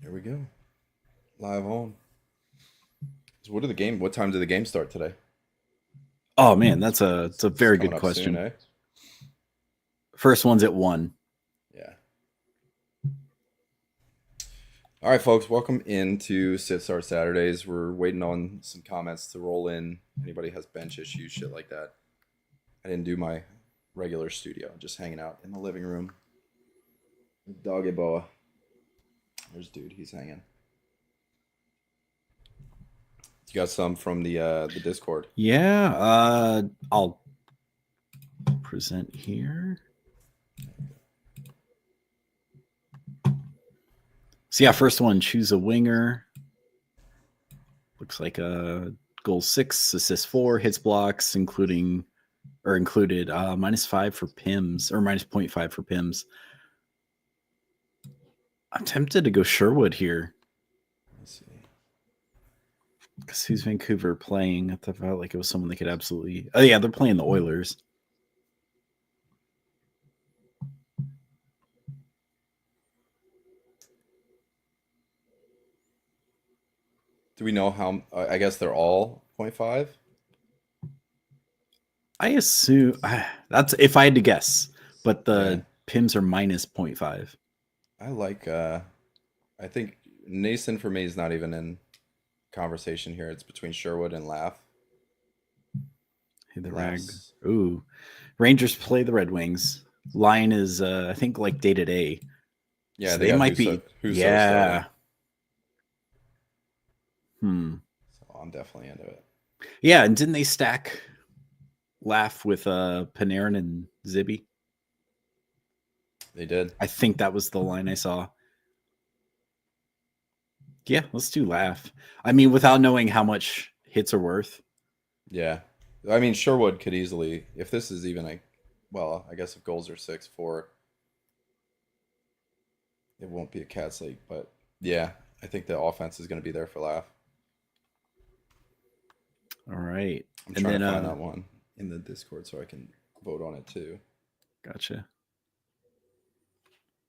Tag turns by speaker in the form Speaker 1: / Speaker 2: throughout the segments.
Speaker 1: Here we go. Live on. So what time did the game start today?
Speaker 2: Oh man, it's a
Speaker 1: It's
Speaker 2: very
Speaker 1: coming
Speaker 2: good
Speaker 1: up soon,
Speaker 2: question.
Speaker 1: eh?
Speaker 2: First one's at 1.
Speaker 1: Yeah. All right, folks, welcome into Sit Start Saturdays. We're waiting on some comments to roll in. Anybody has bench issues, shit like that. I didn't do my regular studio, just hanging out in the living room. Doggy boa. There's dude, he's hanging. You got some from the Discord.
Speaker 2: Yeah, I'll present here. So yeah, first one, choose a winger. Looks like a goal 6, assist 4, hits blocks, included -5 for Pims or minus -0.5 for Pims. I'm tempted to go Sherwood here.
Speaker 1: Let's see.
Speaker 2: Because who's Vancouver playing? I felt like it was someone they could absolutely. Oh yeah, they're playing the Oilers.
Speaker 1: Do we know how? I guess they're all 0.5.
Speaker 2: I assume that's if I had to guess, but
Speaker 1: Yeah.
Speaker 2: the Pims are minus -0.5.
Speaker 1: I like I think Nason for me is not even in conversation here. It's between Sherwood and Laugh.
Speaker 2: Hey, the rag.
Speaker 1: Laughs.
Speaker 2: Ooh, Rangers play the Red Wings. Line is I think like day to day,
Speaker 1: Yeah,
Speaker 2: so
Speaker 1: they
Speaker 2: they
Speaker 1: got
Speaker 2: might be.
Speaker 1: Huso starting.
Speaker 2: Yeah. Hmm.
Speaker 1: So I'm definitely into it.
Speaker 2: Yeah, and didn't they stack Laugh with Panarin and Zibby?
Speaker 1: They did.
Speaker 2: I think that was the line I saw. Yeah, let's do Laugh. I mean, without knowing how much hits are worth.
Speaker 1: Yeah. I mean Sherwood could easily if this is even a well, I guess if goals are 6-4, it won't be a cat's league, but yeah, I think the offense is gonna be there for Laugh.
Speaker 2: All right,
Speaker 1: I'm
Speaker 2: and
Speaker 1: trying
Speaker 2: then
Speaker 1: to find that one in the Discord so I can vote on it too.
Speaker 2: gotcha.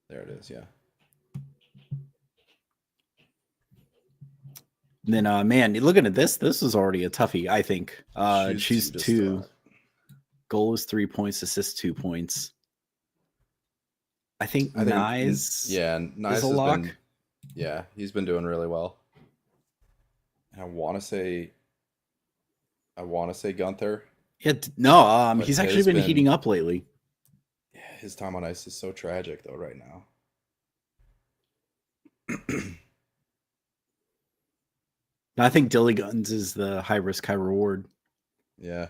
Speaker 1: There it is, yeah.
Speaker 2: Then man, looking at this is already a toughie, I think.
Speaker 1: Choose two
Speaker 2: Choose
Speaker 1: to
Speaker 2: 2.
Speaker 1: start.
Speaker 2: Goal is 3 points, assist 2 points. I think
Speaker 1: I think
Speaker 2: Nyes
Speaker 1: yeah,
Speaker 2: is a
Speaker 1: Nice has
Speaker 2: lock.
Speaker 1: been yeah, he's been doing really well. And I want to say Gunther,
Speaker 2: Yeah, no,
Speaker 1: but
Speaker 2: he's actually been heating up lately.
Speaker 1: yeah, his time on ice is so tragic though right now.
Speaker 2: I think Dilly Guns is the high risk, high reward.
Speaker 1: Yeah.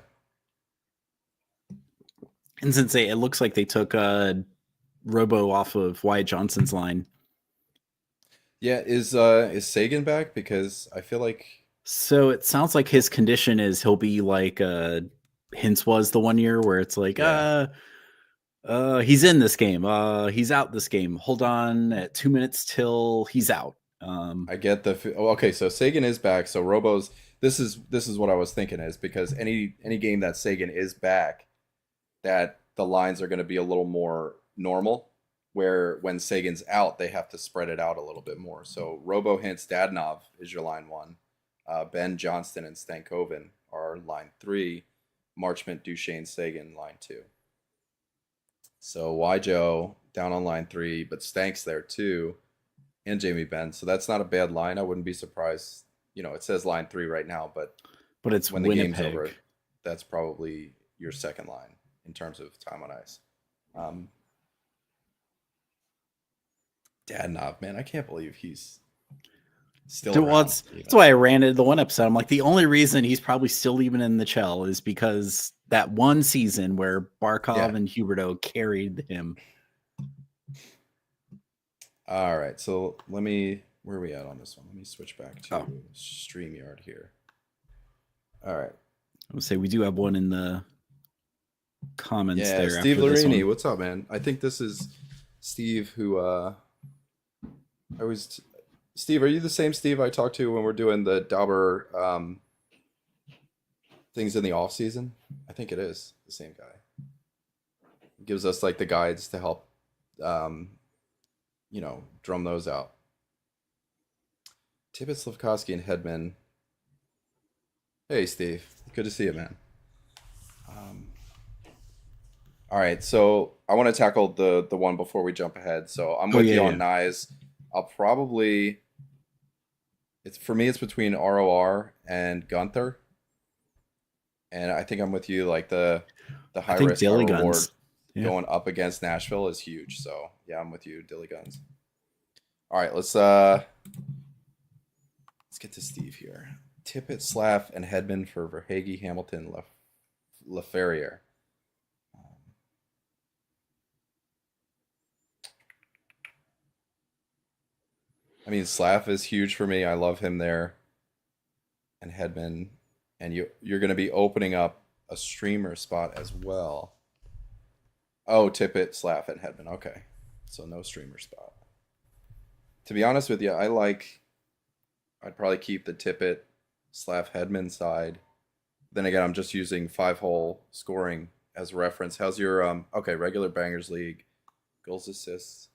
Speaker 2: And since it looks like they took Robo off of Wyatt Johnson's line,
Speaker 1: Yeah, is Sagan back? Because I feel like
Speaker 2: so it sounds like his condition is he'll be like Hintz was the one year where it's like
Speaker 1: yeah,
Speaker 2: he's in this game, he's out this game. Hold on at 2 minutes till he's out.
Speaker 1: I get oh, okay, so Sagan is back. So Robo's this is what I was thinking is because any game that Sagan is back, that the lines are going to be a little more normal. Where when Sagan's out, they have to spread it out a little bit more. So Robo Hintz Dadnov is your line one. Ben Johnston and Stankoven are line three. Marchment Duchesne Sagan line two. So Joe down on line three, but Stank's there too, and Jamie Benn. So that's not a bad line. I wouldn't be surprised. It says line three right now, but
Speaker 2: But it's
Speaker 1: when the game's
Speaker 2: Winnipeg.
Speaker 1: over, that's probably your second line in terms of time on ice. Um, Dadnov, man, I can't believe he's still
Speaker 2: Well,
Speaker 1: around.
Speaker 2: that's
Speaker 1: Even
Speaker 2: why I ran it the one episode. I'm like, the only reason he's probably still even in the Chell is because that one season where
Speaker 1: yeah.
Speaker 2: Barkov and Huberto carried him.
Speaker 1: All right, so let me. Where are we at on this one? Let me switch back to
Speaker 2: Oh,
Speaker 1: Streamyard here. All right.
Speaker 2: I would say we do have one in the comments
Speaker 1: Yeah,
Speaker 2: there
Speaker 1: Steve
Speaker 2: after this
Speaker 1: Larini,
Speaker 2: one.
Speaker 1: what's up, man? I think this is Steve who I was Steve, are you the same Steve I talked to when we're doing the Dauber things in the off season? I think it is the same guy. He gives us like the guides to help drum those out. Tippett, Slavkovsky, and Hedman. Hey, Steve. Good to see you, man. Um, all right, so I want to tackle the one before we jump ahead. So I'm
Speaker 2: Oh
Speaker 1: with
Speaker 2: yeah,
Speaker 1: you
Speaker 2: yeah.
Speaker 1: on Nyes. I'll probably it's for me. It's between ROR and Gunther, and I think I'm with you. Like the
Speaker 2: I
Speaker 1: high
Speaker 2: think
Speaker 1: risk, high
Speaker 2: Dilly
Speaker 1: reward
Speaker 2: Guns. Yeah.
Speaker 1: going up against Nashville is huge. So yeah, I'm with you, Dilly Guns. All right, let's get to Steve here. Tippett, Slav, and Hedman for Verhage, Hamilton, Laferriere. Um, I mean, Slav is huge for me. I love him there, and Hedman, and you're going to be opening up a streamer spot as well. Oh, Tippett, Slav, and Hedman. Okay, so no streamer spot. To be honest with you, I'd probably keep the Tippett, Slav, Hedman side. Then again, I'm just using 5 hole scoring as reference. How's your okay, regular bangers league, goals assists.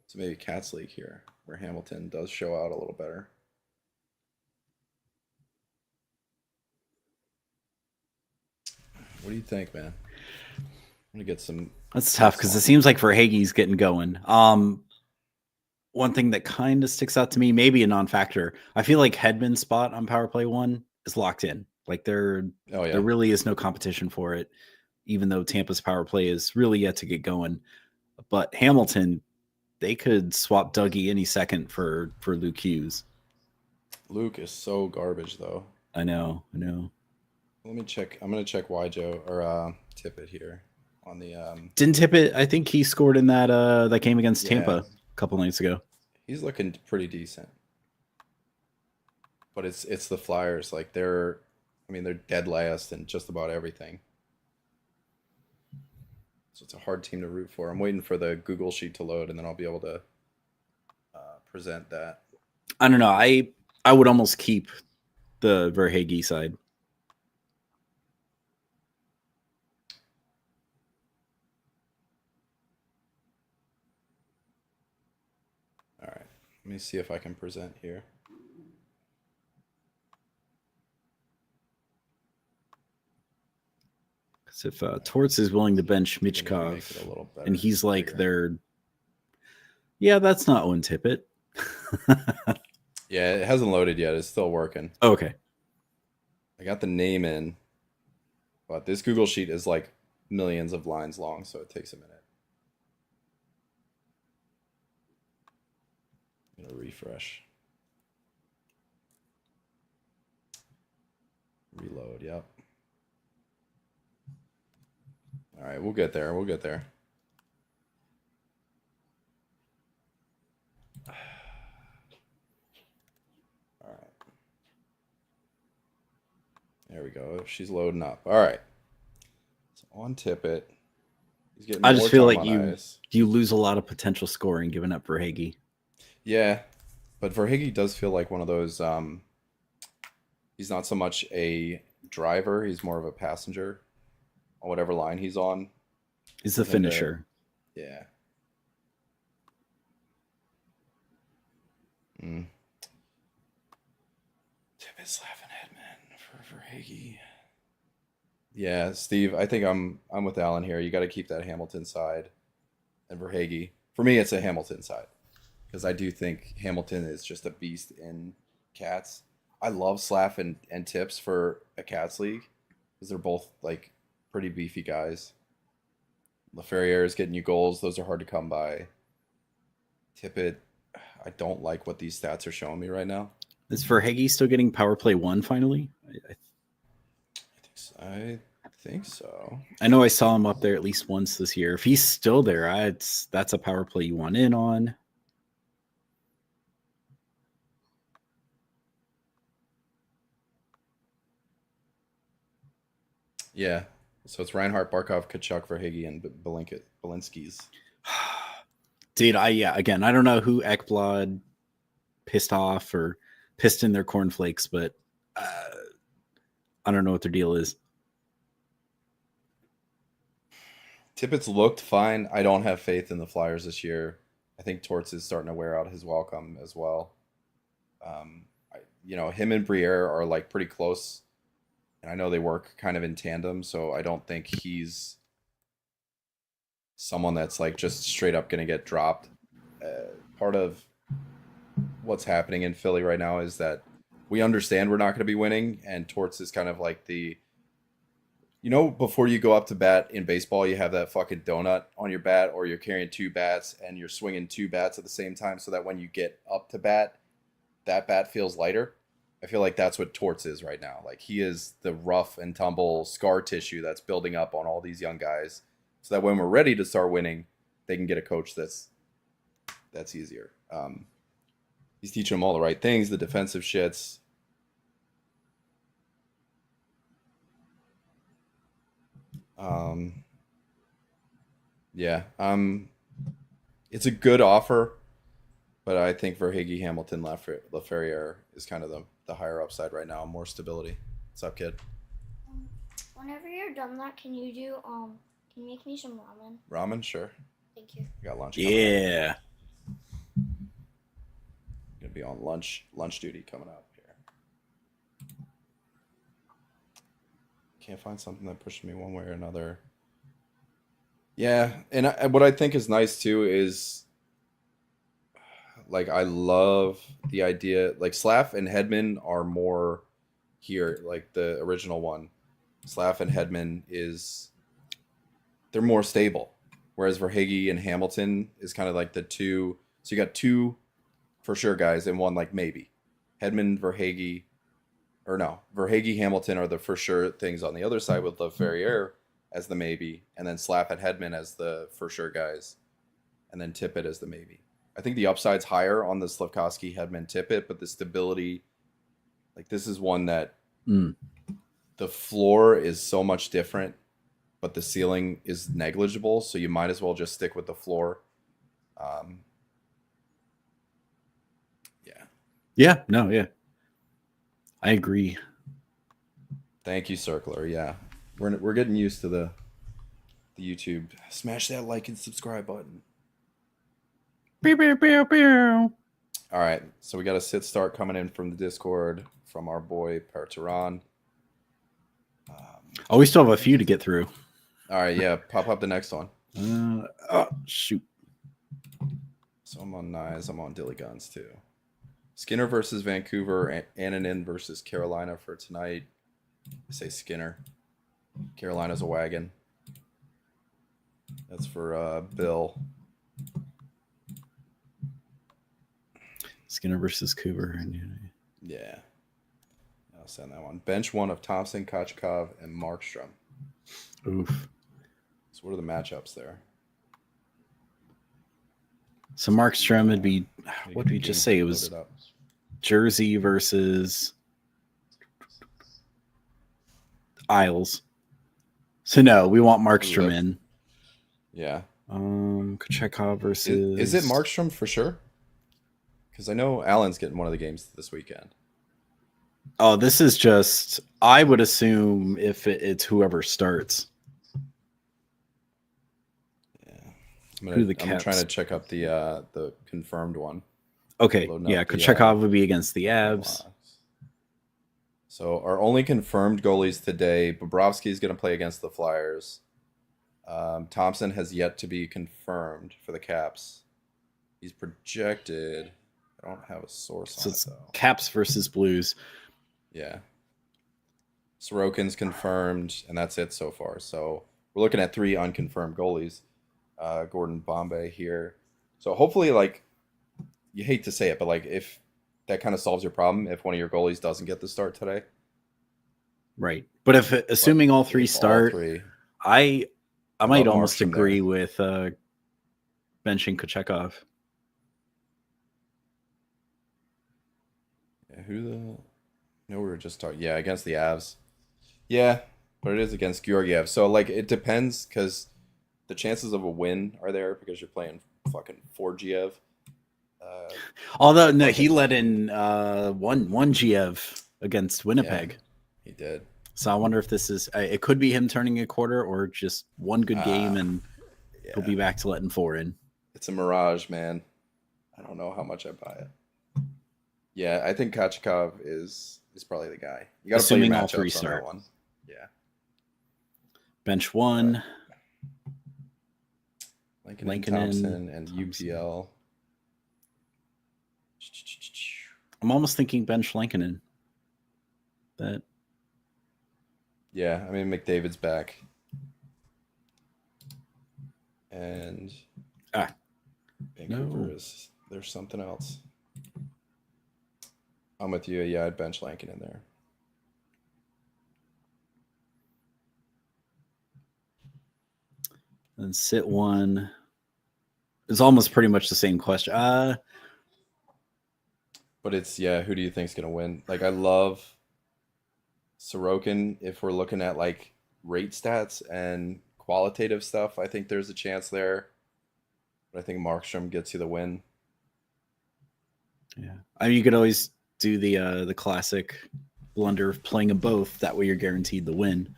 Speaker 1: So maybe Cats League here, where Hamilton does show out a little better. What do you think, man? I'm gonna get some
Speaker 2: That's tough
Speaker 1: thoughts
Speaker 2: because it
Speaker 1: on.
Speaker 2: seems like Verhage's getting going. One thing that kind of sticks out to me, maybe a non-factor. I feel like Hedman's spot on Power Play One is locked in. Like
Speaker 1: Oh
Speaker 2: there
Speaker 1: yeah,
Speaker 2: really is no competition for it, even though Tampa's power play is really yet to get going. But Hamilton, they could swap Dougie any second for Luke Hughes.
Speaker 1: Luke is so garbage though.
Speaker 2: I know, I know.
Speaker 1: Let me check. I'm gonna check Joe or Tippett here on the
Speaker 2: Didn't Tippett? I think he scored in that game against Tampa
Speaker 1: yeah.
Speaker 2: a couple nights ago.
Speaker 1: He's looking pretty decent, but it's the Flyers. Like they're, I mean, they're dead last in just about everything. So it's a hard team to root for. I'm waiting for the Google sheet to load, and then I'll be able to present that.
Speaker 2: I don't know. I would almost keep the Verhage side.
Speaker 1: All right, let me see if I can present here.
Speaker 2: Because if Torts is willing to bench
Speaker 1: See if I can maybe make it a
Speaker 2: Michkov,
Speaker 1: little
Speaker 2: and
Speaker 1: better,
Speaker 2: he's like
Speaker 1: bigger.
Speaker 2: their, yeah, that's not Owen Tippett.
Speaker 1: Yeah, it hasn't loaded yet. It's still working.
Speaker 2: Okay.
Speaker 1: I got the name in, but this Google sheet is like millions of lines long, so it takes a minute. I'm gonna refresh. Reload, yep. All right, we'll get there. We'll get there. All right. There we go. She's loading up. All right. So on Tippett. He's getting
Speaker 2: I just
Speaker 1: more
Speaker 2: feel
Speaker 1: time
Speaker 2: like
Speaker 1: on
Speaker 2: you
Speaker 1: ice.
Speaker 2: you lose a lot of potential scoring giving up Verhage.
Speaker 1: Yeah, but Verhage does feel like one of those. He's not so much a driver; he's more of a passenger on whatever line he's on.
Speaker 2: Is
Speaker 1: For
Speaker 2: the
Speaker 1: him to,
Speaker 2: finisher.
Speaker 1: yeah. Mm. Tippett, laughing Hedman for Verhage. Yeah, Steve. I think I'm with Alan here. You got to keep that Hamilton side and Verhage. For me, it's a Hamilton side because I do think Hamilton is just a beast in cats. I love Slaff and Tips for a cats league because they're both like pretty beefy guys. LaFerriere is getting you goals; those are hard to come by. Tippett, I don't like what these stats are showing me right now.
Speaker 2: Is Verhage still getting power play one finally?
Speaker 1: I think so.
Speaker 2: I know I saw him up there at least once this year. If he's still there, that's a power play you want in on.
Speaker 1: Yeah. So it's Reinhardt, Barkov, Kachuk, Verhage, and Belinskis.
Speaker 2: Dude, again, I don't know who Ekblad pissed off or pissed in their cornflakes, but I don't know what their deal is.
Speaker 1: Tippett's looked fine. I don't have faith in the Flyers this year. I think Torts is starting to wear out his welcome as well. Him and Briere are like pretty close, and I know they work kind of in tandem. So I don't think he's someone that's like just straight up going to get dropped. Part of what's happening in Philly right now is that we understand we're not going to be winning, and Torts is kind of like before you go up to bat in baseball, you have that fucking donut on your bat, or you're carrying two bats and you're swinging two bats at the same time, so that when you get up to bat, that bat feels lighter. I feel like that's what Torts is right now. Like he is the rough and tumble scar tissue that's building up on all these young guys, so that when we're ready to start winning, they can get a coach that's easier. He's teaching them all the right things, the defensive shits. Yeah. It's a good offer, but I think Verhage, Hamilton, Laferriere is kind of the higher upside right now, more stability. What's up, kid?
Speaker 3: Whenever you're done that, can you make me some ramen?
Speaker 1: Ramen, sure.
Speaker 3: Thank you.
Speaker 1: I got lunch.
Speaker 2: Yeah.
Speaker 1: Gonna be on lunch duty coming up here. Can't find something that pushed me one way or another. Yeah, and what I think is nice too is like I love the idea. Like Slav and Hedman are more here, like the original one. Slav and Hedman they're more stable, whereas Verhage and Hamilton is kind of like the two. So you got two for sure guys and one like maybe. Hedman, Verhage, or no, Verhage, Hamilton are the for sure things on the other side with Laferriere as the maybe, and then Slav and Hedman as the for sure guys, and then Tippett as the maybe. I think the upside's higher on the Slavkovsky, Hedman, Tippett, but the stability, like this is one that the floor is so much different, but the ceiling is negligible, so you might as well just stick with the floor.
Speaker 2: Yeah, no, yeah. I agree.
Speaker 1: Thank you, Circler. Yeah. We're getting used to the YouTube. Smash that like and subscribe button.
Speaker 2: Pew, pew, pew, pew.
Speaker 1: All right, so we got a sit start coming in from the Discord from our boy Perturan.
Speaker 2: Oh, we still have a few to get through.
Speaker 1: All right, yeah, pop up the next one.
Speaker 2: Shoot.
Speaker 1: So I'm on Knives. I'm on Dilly Guns too. Skinner versus Vancouver. Annunen versus Carolina for tonight. I say Skinner. Carolina's a wagon. That's for Bill.
Speaker 2: Skinner versus Cooper.
Speaker 1: Yeah. I'll send that one. Bench one of Thompson, Kochekov, and Markstrom.
Speaker 2: Oof.
Speaker 1: So what are the matchups there?
Speaker 2: So Markstrom would be, what did we just say? It was Jersey versus Isles. So no, we want Markstrom in.
Speaker 1: Yeah.
Speaker 2: Kochekov versus.
Speaker 1: Is it Markstrom for sure? Because I know Allen's getting one of the games this weekend.
Speaker 2: Oh, this is just. I would assume if it's whoever starts.
Speaker 1: Yeah. I'm trying to check up the confirmed one.
Speaker 2: Okay. Yeah, Kochekov would be against the Avs.
Speaker 1: So our only confirmed goalies today, Bobrovsky is going to play against the Flyers. Thompson has yet to be confirmed for the Caps. He's projected. I don't have a source on it though.
Speaker 2: Caps versus Blues.
Speaker 1: Yeah. Sorokin's confirmed, and that's it so far. So we're looking at 3 unconfirmed goalies. Gordon Bombay here. So hopefully, like, you hate to say it, but like if that kind of solves your problem, if one of your goalies doesn't get the start today.
Speaker 2: Right. But assuming all 3 start, I might almost agree with benching Kochekov.
Speaker 1: Yeah, we were just talking. Yeah, against the Avs. Yeah, but it is against Georgiev. So, like, it depends because the chances of a win are there because you're playing fucking Forgiev.
Speaker 2: Although, no, he let in one Giev against Winnipeg.
Speaker 1: Yeah, he did.
Speaker 2: So I wonder if this is... it could be him turning a quarter or just one good game and he'll be back to letting 4 in.
Speaker 1: It's a mirage, man. I don't know how much I buy it. Yeah, I think Kachikov is probably the guy. You got to play your
Speaker 2: Assuming all three
Speaker 1: matchups on that
Speaker 2: start.
Speaker 1: one. Yeah.
Speaker 2: Bench one.
Speaker 1: Lincoln and
Speaker 2: Lankinen,
Speaker 1: Thompson and
Speaker 2: Thompson.
Speaker 1: UPL.
Speaker 2: I'm almost thinking bench Lankinen. That
Speaker 1: Yeah, I mean McDavid's back. And Vancouver
Speaker 2: No.
Speaker 1: is there's something else. I'm with you. Yeah, I'd bench Lankinen there.
Speaker 2: and sit one. It's almost pretty much the same question.
Speaker 1: But it's who do you think's gonna win? Like I love Sorokin if we're looking at like rate stats and qualitative stuff. I think there's a chance there. But I think Markstrom gets you the win.
Speaker 2: Yeah, I mean, you could always do the classic blunder of playing them both. That way, you're guaranteed the win.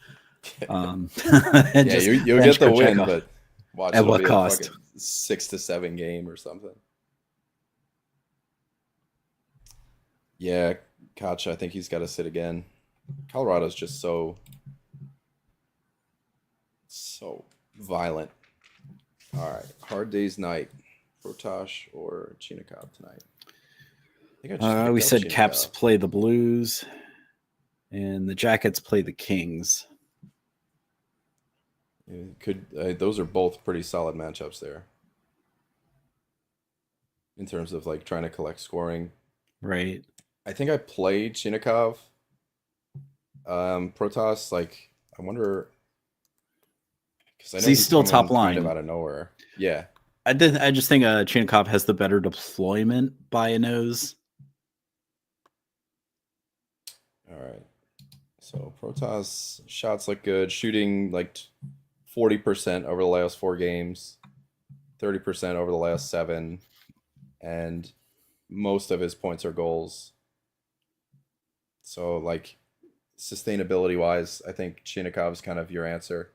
Speaker 1: Yeah,
Speaker 2: Just
Speaker 1: you'll
Speaker 2: bench
Speaker 1: get the win,
Speaker 2: Kochetkov.
Speaker 1: but watch
Speaker 2: At
Speaker 1: it'll
Speaker 2: what
Speaker 1: be a
Speaker 2: cost?
Speaker 1: fucking 6 to 7 game or something. Yeah, Koch, I think he's got to sit again. Colorado's just so violent. All right, hard day's night. Protosh or Chinikov tonight? I think I just
Speaker 2: We
Speaker 1: picked up
Speaker 2: said Caps
Speaker 1: Chinikov.
Speaker 2: play the Blues, and the Jackets play the Kings.
Speaker 1: Those are both pretty solid matchups there in terms of like trying to collect scoring.
Speaker 2: Right.
Speaker 1: I think I played Chinikov. Protoss, like I wonder because I know
Speaker 2: So he's still
Speaker 1: coming
Speaker 2: top
Speaker 1: kind of
Speaker 2: line.
Speaker 1: out of nowhere. Yeah,
Speaker 2: I just think Chinikov has the better deployment by a nose.
Speaker 1: all right. So Protoss shots look good, shooting like 40% over the last 4 games, 30% over the last 7, and most of his points are goals. So like sustainability wise, I think Chinikov is kind of your answer.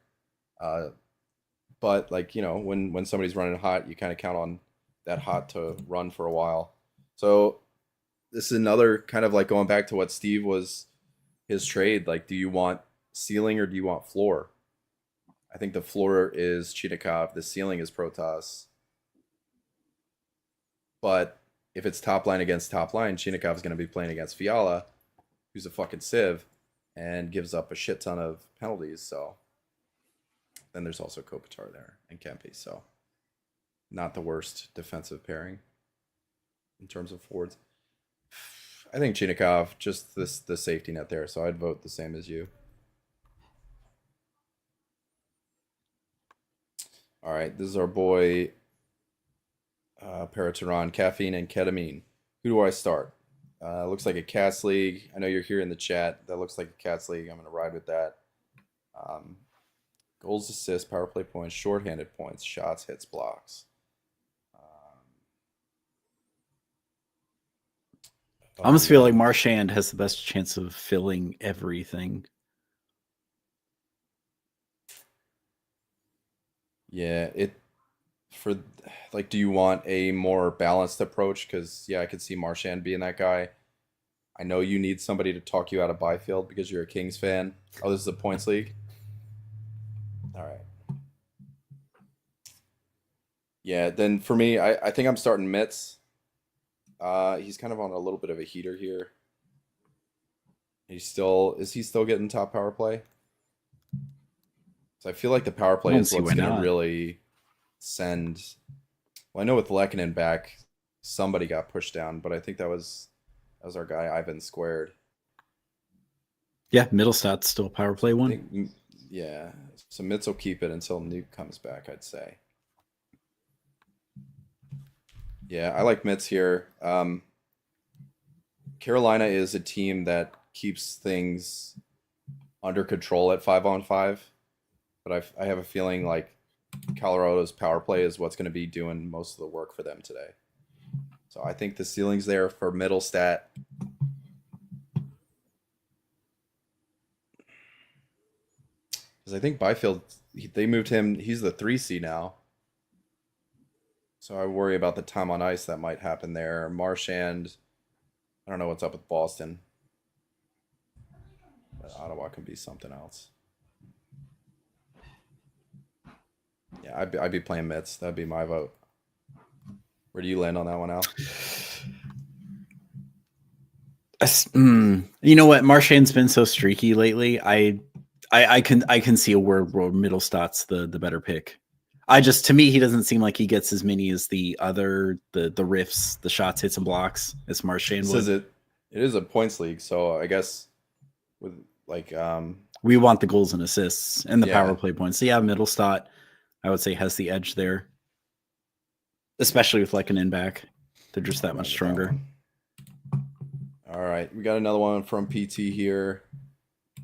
Speaker 1: But like when somebody's running hot, you kind of count on that hot to run for a while. So this is another kind of like going back to what Steve was his trade. Like, do you want ceiling or do you want floor? I think the floor is Chinikov. The ceiling is Protoss. But if it's top line against top line, Chinikov is going to be playing against Fiala, who's a fucking sieve and gives up a shit ton of penalties. So then there's also Kopitar there and Kempe. So not the worst defensive pairing in terms of forwards. I think Chinikov, just the safety net there. So I'd vote the same as you. All right, this is our boy Paraturan, caffeine and ketamine. Who do I start? Looks like a Cats League. I know you're here in the chat. That looks like a Cats League. I'm going to ride with that. Goals, assists, power play points, shorthanded points, shots, hits, blocks.
Speaker 2: I almost feel like Marchand has the best chance of filling everything.
Speaker 1: Yeah, do you want a more balanced approach? Because I could see Marchand being that guy. I know you need somebody to talk you out of Byfield because you're a Kings fan. Oh, this is a points league. All right. Yeah, then for me, I think I'm starting Mitz. He's kind of on a little bit of a heater here. Is he still getting top power play? So I feel like the power play is what's going to really send. Well, I know with Lehkonen back, somebody got pushed down, but I think that was our guy Ivan Squared.
Speaker 2: Yeah, Middlestad's still power play one.
Speaker 1: Yeah, so Mitz will keep it until Nuke comes back, I'd say. Yeah, I like Mitz here. Carolina is a team that keeps things under control at 5-on-5, but I have a feeling like Colorado's power play is what's going to be doing most of the work for them today. So I think the ceiling's there for Middlestat. Because I think Byfield, they moved him. He's the 3C now. So I worry about the time on ice that might happen there. Marchand, I don't know what's up with Boston. But Ottawa can be something else. Yeah, I'd be playing Mets. That'd be my vote. Where do you land on that one, Al?
Speaker 2: You know what? Marchand's been so streaky lately. I can see a world where Middlestadt's the better pick. To me, he doesn't seem like he gets as many as the riffs, the shots, hits, and blocks as Marchand would.
Speaker 1: It is a points league, so I guess with like
Speaker 2: we want the goals and assists and the
Speaker 1: Yeah.
Speaker 2: power play points. So yeah, Middlestat, I would say, has the edge there, especially with like an in back. They're just that much stronger.
Speaker 1: All right, we got another one from PT here.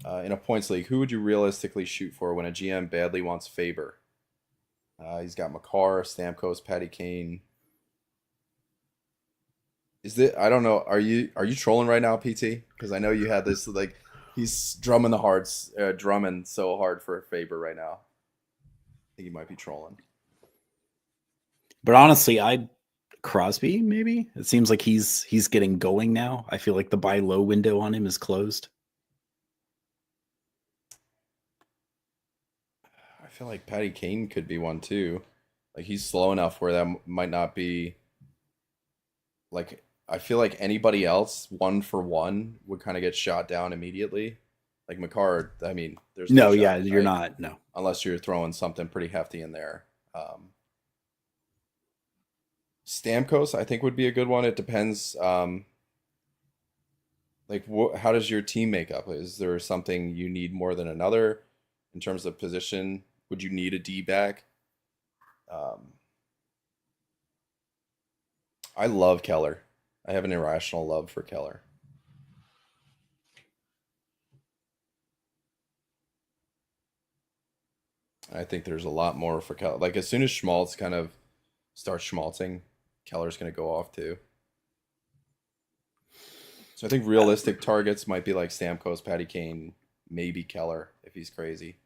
Speaker 1: In a points league, who would you realistically shoot for when a GM badly wants Faber? He's got Makar, Stamkos, Patty Kane. I don't know. Are you trolling right now, PT? Because I know you had this like he's drumming so hard for Faber right now. I think he might be trolling.
Speaker 2: But honestly, Crosby, maybe. It seems like he's getting going now. I feel like the buy low window on him is closed.
Speaker 1: I feel like Patty Kane could be one too. Like he's slow enough where that might not be. Like I feel like anybody else 1-for-1 would kind of get shot down immediately. Like Makar, I mean, there's
Speaker 2: no,
Speaker 1: shot,
Speaker 2: yeah, you're
Speaker 1: right?
Speaker 2: not. No,
Speaker 1: Unless you're throwing something pretty hefty in there. Stamkos, I think, would be a good one. It depends. How does your team make up? Is there something you need more than another in terms of position? Would you need a D back? I love Keller. I have an irrational love for Keller. I think there's a lot more for Keller. Like as soon as Schmaltz kind of starts schmaltzing, Keller's going to go off too. So I think realistic targets might be like Stamkos, Patty Kane, maybe Keller if he's crazy.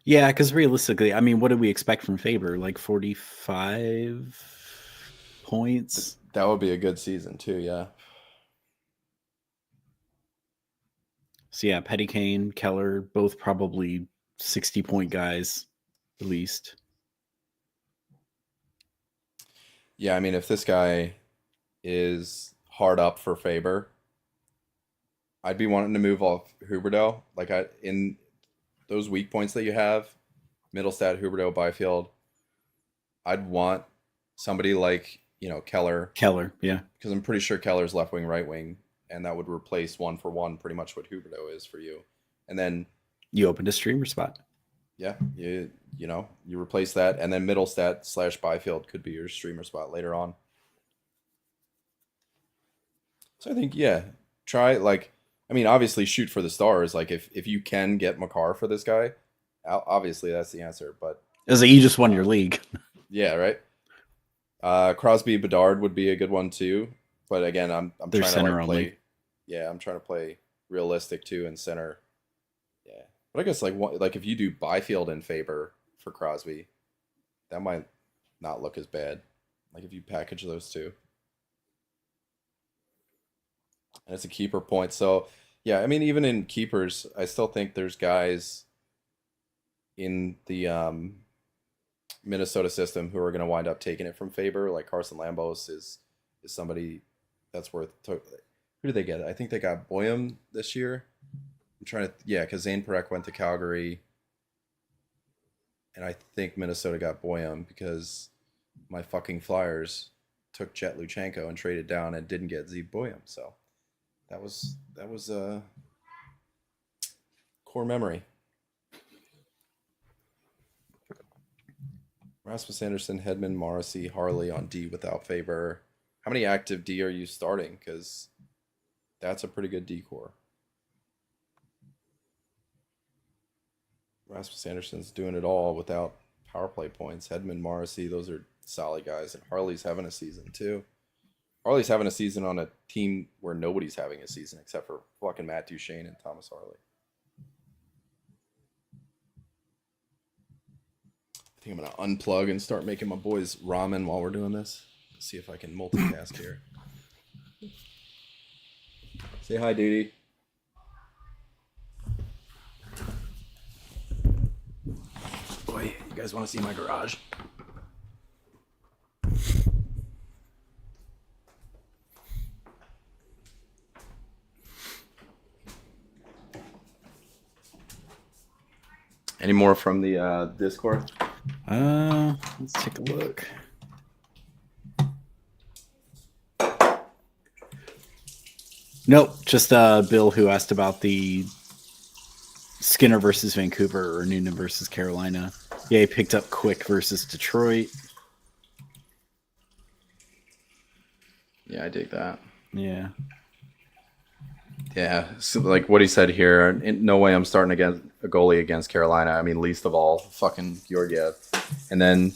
Speaker 2: Yeah, because realistically, I mean, what do we expect from Faber? Like 45 points?
Speaker 1: That would be a good season too, yeah.
Speaker 2: So yeah, Petty Kane, Keller, both probably 60-point guys, at least.
Speaker 1: Yeah, I mean, if this guy is hard up for Faber, I'd be wanting to move off Huberdeau. In those weak points that you have, Middlestat, Huberdeau, Byfield, I'd want somebody like, Keller.
Speaker 2: Keller, yeah.
Speaker 1: Because I'm pretty sure Keller's left wing, right wing, and that would replace 1-for-1 pretty much what Huberdeau is for you. And then
Speaker 2: you opened a streamer spot.
Speaker 1: Yeah, you replace that, and then Middlestat / Byfield could be your streamer spot later on. So I think, yeah, try obviously shoot for the stars. Like if you can get Makar for this guy, obviously that's the answer. But
Speaker 2: as you just won your league.
Speaker 1: Yeah, right. Crosby Bedard would be a good one too. But again, I'm trying to play. Yeah, I'm trying to play realistic too and center. Yeah, but I guess like if you do Byfield and Faber for Crosby, that might not look as bad. Like if you package those two. And it's a keeper point. So, yeah, I mean, even in keepers, I still think there's guys in the Minnesota system who are going to wind up taking it from Faber. Like Carson Lambos is somebody that's worth. Who did they get? I think they got Boyum this year. I'm trying to, because Zane Parekh went to Calgary. And I think Minnesota got Boyum because my fucking Flyers took Jet Luchenko and traded down and didn't get Z Boyum. So. That was a core memory. Rasmus Anderson, Hedman, Morrissey, Harley on D without Faber. How many active D are you starting? Because that's a pretty good D core. Rasmus Anderson's doing it all without power play points. Hedman, Morrissey, those are solid guys. And Harley's having a season too. Harley's having a season on a team where nobody's having a season except for fucking Matt Duchene and Thomas Harley. I think I'm gonna unplug and start making my boys ramen while we're doing this. See if I can multitask here. Say hi, Duty. Boy, you guys want to see my garage? Any more from the Discord?
Speaker 2: Let's take a look. Nope, just Bill who asked about the Skinner versus Vancouver or Noonan versus Carolina. Yeah, he picked up Quick versus Detroit.
Speaker 1: Yeah, I dig that.
Speaker 2: Yeah.
Speaker 1: Yeah, so like what he said here, in no way I'm starting against a goalie against Carolina. I mean, least of all, fucking Georgiev. And then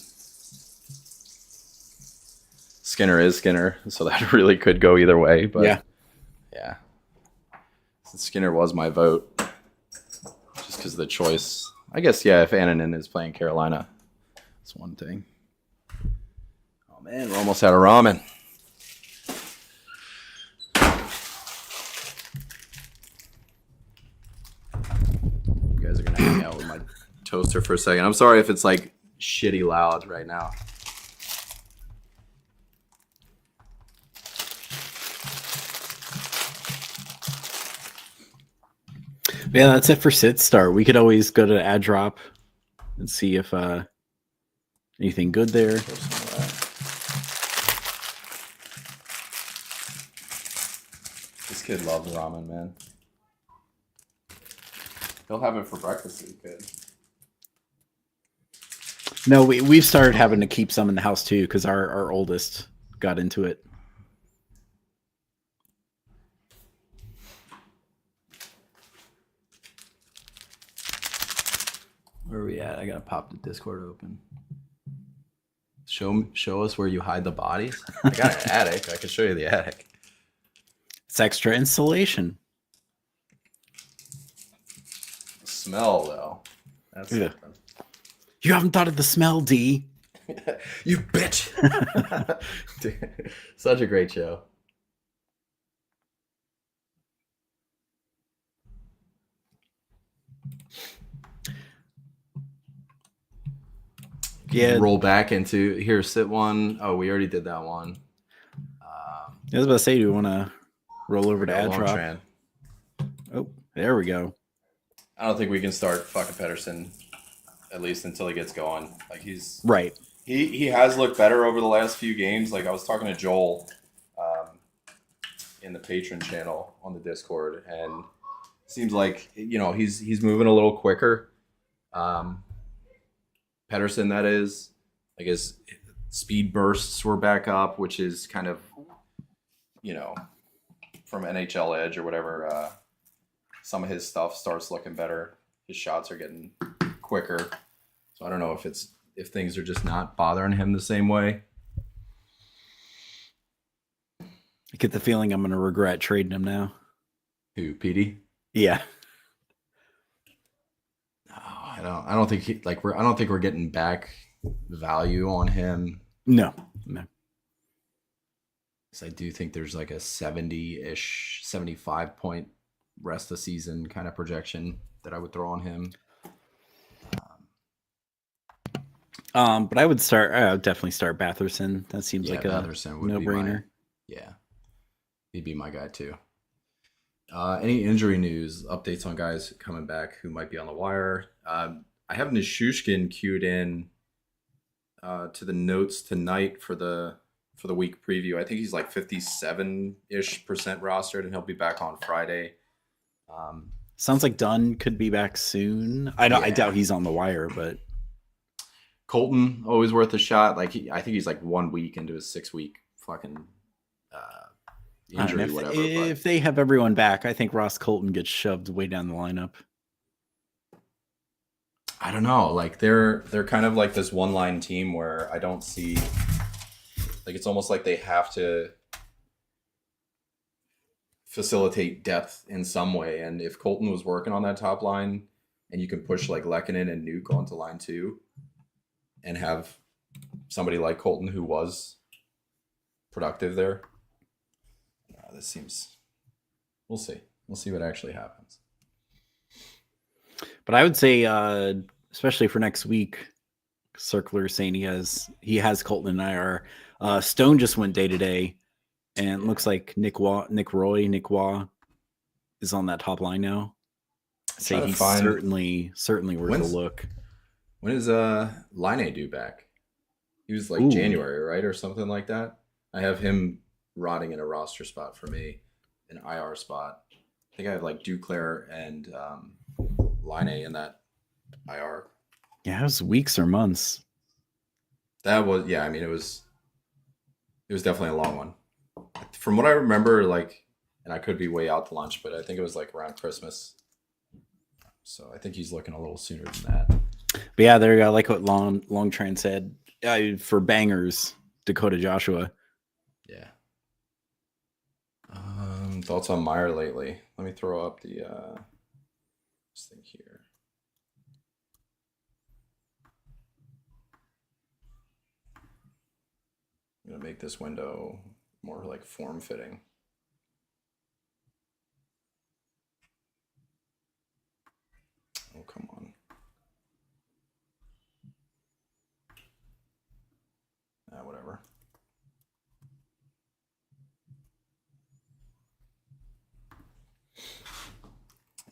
Speaker 1: Skinner is Skinner, so that really could go either way. But yeah. Skinner was my vote, just because of the choice. I guess, yeah, if Annunen is playing Carolina, that's one thing. Oh man, we're almost out of ramen. You guys are gonna hang out with my toaster for a second. I'm sorry if it's like shitty loud right now.
Speaker 2: Yeah, that's it for Sit Start. We could always go to ad drop and see if anything good there.
Speaker 1: This kid loves ramen, man. He'll have it for breakfast if he could.
Speaker 2: No, we've started having to keep some in the house too because our oldest got into it.
Speaker 1: Where are we at? I gotta pop the Discord open. Show us where you hide the bodies. I got an attic. I can show you the attic.
Speaker 2: It's extra insulation.
Speaker 1: Smell though. That's
Speaker 2: Yeah.
Speaker 1: something.
Speaker 2: You haven't thought of the smell, D.
Speaker 1: You bitch. Dude, such a great show.
Speaker 2: Yeah.
Speaker 1: Roll back into here. Sit one. Oh, we already did that one.
Speaker 2: I was about to say, do you want to roll over to ad drop?
Speaker 1: Longtran.
Speaker 2: Oh, there we go.
Speaker 1: I don't think we can start fucking Pedersen at least until he gets going. Like he's
Speaker 2: Right.
Speaker 1: he has looked better over the last few games. Like I was talking to Joel in the patron channel on the Discord, and seems like he's moving a little quicker. Pedersen, that is, like his speed bursts were back up, which is kind of from NHL Edge or whatever. Some of his stuff starts looking better. His shots are getting quicker. So I don't know if things are just not bothering him the same way.
Speaker 2: I get the feeling I'm going to regret trading him now.
Speaker 1: Who, Petey?
Speaker 2: Yeah.
Speaker 1: No, I don't think I don't think we're getting back value on him.
Speaker 2: No.
Speaker 1: I do think there's like a 70-ish, 75 point rest of season kind of projection that I would throw on him.
Speaker 2: But I would definitely start Batherson. That seems like a
Speaker 1: Batherson would
Speaker 2: no-brainer.
Speaker 1: He'd be my guy too. Any injury news, updates on guys coming back who might be on the wire? I have Nishushkin queued in to the notes tonight for the week preview. I think he's like 57-ish% rostered, and he'll be back on Friday.
Speaker 2: Sounds like Dunn could be back soon. I doubt he's on the wire, but
Speaker 1: Colton, always worth a shot. Like I think he's like 1 week into his 6-week fucking injury,
Speaker 2: if they have everyone back, I think Ross Colton gets shoved way down the lineup.
Speaker 1: I don't know. Like they're kind of like this one-line team where I don't see, like it's almost like they have to facilitate depth in some way. And if Colton was working on that top line, and you can push like Lehkonen and Nuke onto line 2, and have somebody like Colton who was productive there. This seems. We'll see. We'll see what actually happens.
Speaker 2: But I would say, especially for next week, Circular saying he has Colton and IR. Stone just went day to day, and it looks like Nick Waugh is on that top line now. Say he's certainly worth a look.
Speaker 1: When is Line due back? He was like January, right, or something like that. I have him rotting in a roster spot for me, an IR spot. I think I have like Duclair and Line in that IR.
Speaker 2: Yeah, it was weeks or months.
Speaker 1: That was I mean, it was definitely a long one. From what I remember, like, and I could be way out to lunch, but I think it was like around Christmas. So I think he's looking a little sooner than that.
Speaker 2: But yeah, there you go. Like what Longtran said, for bangers, Dakota Joshua.
Speaker 1: Yeah. Thoughts on Meyer lately? Let me throw up the this thing here. I'm gonna make this window more like form fitting. Oh, come on. Whatever.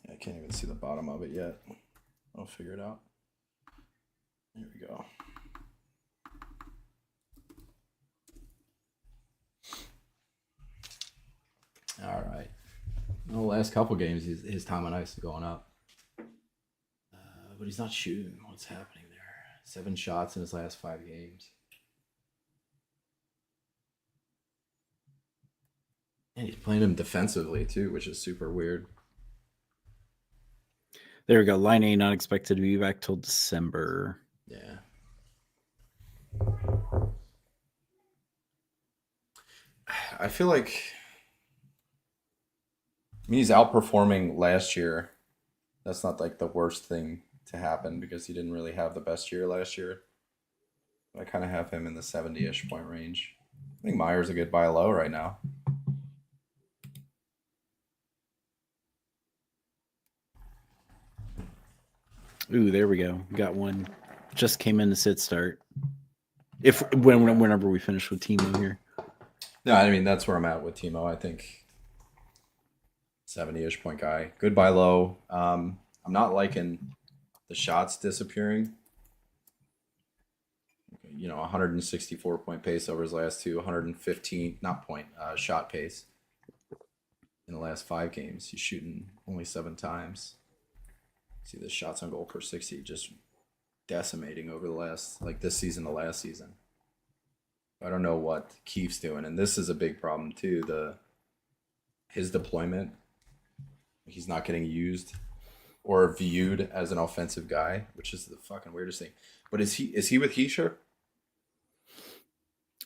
Speaker 1: I can't even see the bottom of it yet. I'll figure it out. Here we go. All right. The last couple games, his time on ice is going up. But he's not shooting. What's happening there? 7 shots in his last 5 games. And he's playing him defensively too, which is super weird.
Speaker 2: There we go. Line A not expected to be back till December.
Speaker 1: Yeah. I feel like he's outperforming last year. That's not like the worst thing to happen because he didn't really have the best year last year. I kind of have him in the 70-ish point range. I think Meyer's a good buy low right now.
Speaker 2: Ooh, there we go. We got one. Just came in to sit start. Whenever we finish with Timo here.
Speaker 1: No, I mean that's where I'm at with Timo. I think 70-ish point guy. Good buy low. I'm not liking the shots disappearing. 164 point pace over his last 2, 115 shot pace in the last 5 games. He's shooting only 7 times. See the shots on goal per 60 just decimating over the last, like this season to last season. I don't know what Keefe's doing, and this is a big problem too. His deployment, he's not getting used or viewed as an offensive guy, which is the fucking weirdest thing. But is he with Hischier?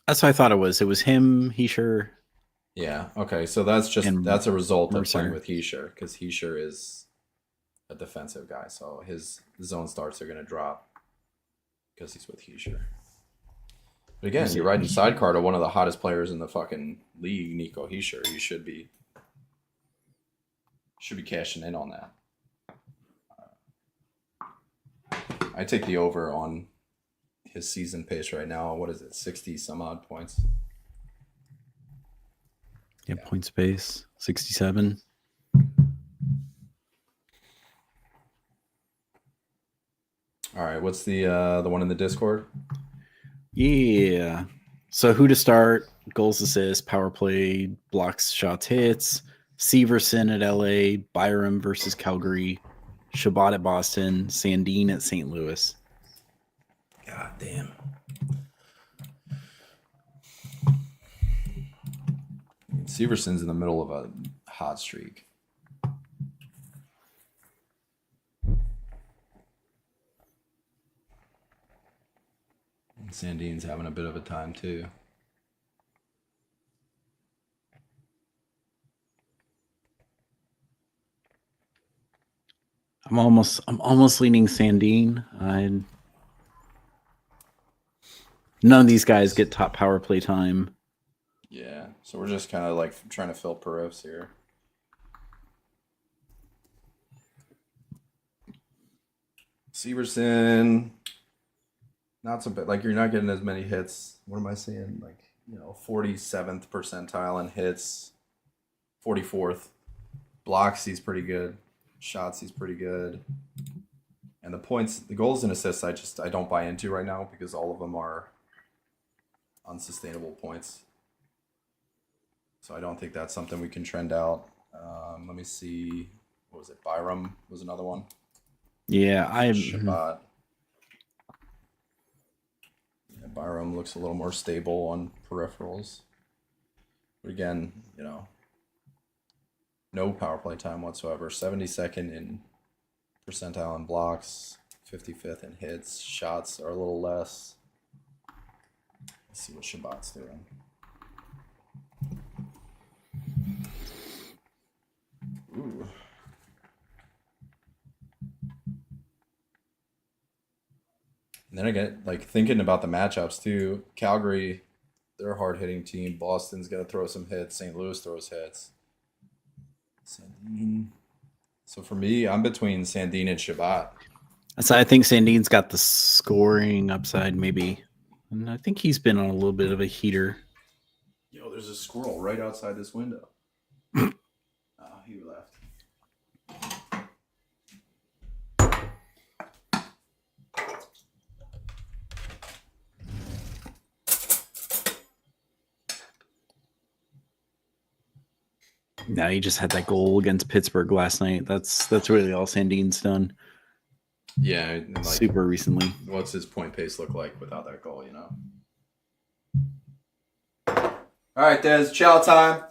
Speaker 2: That's what I thought it was. It was him, Hischier.
Speaker 1: Yeah. Okay. So that's a result
Speaker 2: Mercer.
Speaker 1: Of playing with Hischier, because Hischier is a defensive guy, so his zone starts are going to drop because he's with Hischier. But again, you're riding sidecar to one of the hottest players in the fucking league, Nico Hischier. You should be cashing in on that. I take the over on his season pace right now. What is it? 60 some odd points.
Speaker 2: Yeah, point space 67.
Speaker 1: All right, what's the one in the Discord?
Speaker 2: Yeah. So who to start? Goals, assists, power play, blocks, shots, hits. Severson at LA, Byram versus Calgary, Shabbat at Boston, Sandin at St. Louis.
Speaker 1: God damn. Severson's in the middle of a hot streak. Sandin's having a bit of a time too.
Speaker 2: I'm almost leaning Sandin. None of these guys get top power play time.
Speaker 1: Yeah, so we're just kind of like trying to fill periffs here. Severson, not so bad. Like you're not getting as many hits. What am I saying? Like 47th percentile in hits, 44th. Blocks, he's pretty good. Shots, he's pretty good. And the points, the goals and assists, I don't buy into right now because all of them are unsustainable points. So I don't think that's something we can trend out. Let me see. What was it? Byram was another one.
Speaker 2: Yeah,
Speaker 1: Shabbat. Yeah, Byram looks a little more stable on peripherals. But again, no power play time whatsoever. 72nd in percentile in blocks, 55th in hits. Shots are a little less. Let's see what Shabbat's doing. Ooh. And then I get like thinking about the matchups too. Calgary, they're a hard hitting team. Boston's gonna throw some hits. St. Louis throws hits. Sandin. So for me, I'm between Sandin and Shabbat.
Speaker 2: So I think Sandin's got the scoring upside, maybe. And I think he's been on a little bit of a heater.
Speaker 1: Yo, there's a squirrel right outside this window. He left.
Speaker 2: Now he just had that goal against Pittsburgh last night. That's really all Sandin's done.
Speaker 1: Yeah, like,
Speaker 2: super recently.
Speaker 1: What's his point pace look like without that goal? All right, Des, chow time.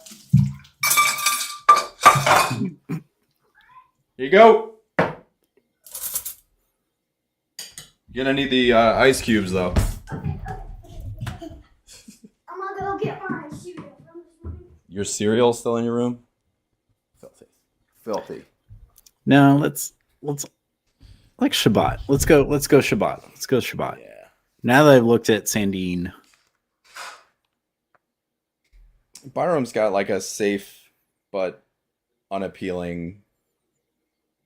Speaker 1: Here you go. You're gonna need the ice cubes though.
Speaker 3: I'm gonna go get my cereal.
Speaker 1: Your cereal still in your room? Filthy.
Speaker 2: No, let's like Shabbat. Let's go Shabbat.
Speaker 1: Yeah.
Speaker 2: Now that I've looked at Sandin,
Speaker 1: Byram's got like a safe but unappealing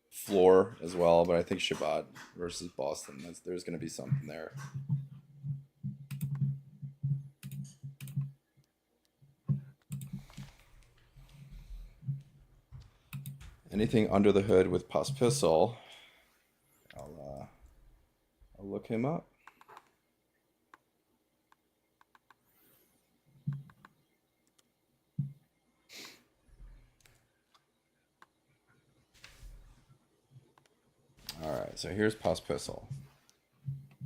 Speaker 1: floor as well, but I think Shabbat versus Boston, there's going to be something there. Anything under the hood with Pospisil, I'll look him up. All right, so here's Pospisil.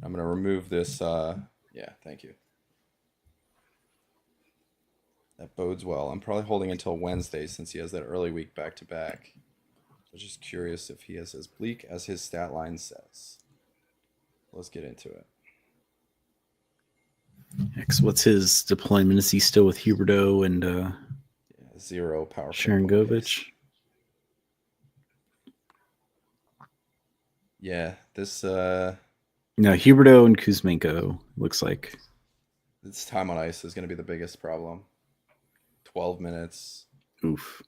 Speaker 1: I'm going to remove this. Yeah, thank you. That bodes well. I'm probably holding until Wednesday since he has that early week back-to-back. I'm just curious if he is as bleak as his stat line says. Let's get into it.
Speaker 2: What's his deployment? Is he still with Huberdeau and
Speaker 1: 0 power?
Speaker 2: Sharangovich?
Speaker 1: Yeah, this
Speaker 2: no, Huberdeau and Kuzmenko looks like.
Speaker 1: This time on ice is going to be the biggest problem. 12 minutes.
Speaker 2: Oof.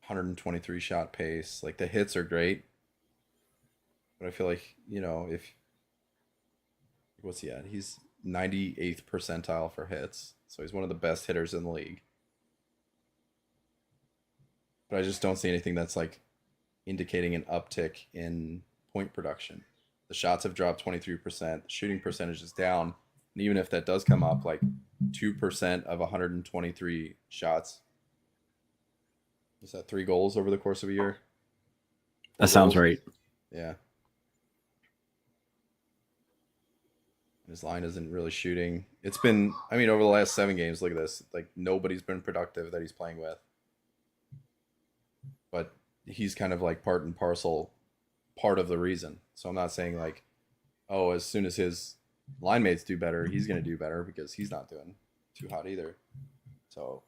Speaker 1: 123 shot pace. Like the hits are great. But I feel like, if what's he at? He's 98th percentile for hits. So he's one of the best hitters in the league. But I just don't see anything that's like indicating an uptick in point production. The shots have dropped 23%. The shooting percentage is down. And even if that does come up, like 2% of 123 shots. Is that 3 goals over the course of a year?
Speaker 2: That sounds right.
Speaker 1: Yeah. His line isn't really shooting. It's been, over the last 7 games, look at this. Like, nobody's been productive that he's playing with. But he's kind of like part and parcel, part of the reason. So I'm not saying like, oh, as soon as his line mates do better, he's going to do better because he's not doing too hot either. So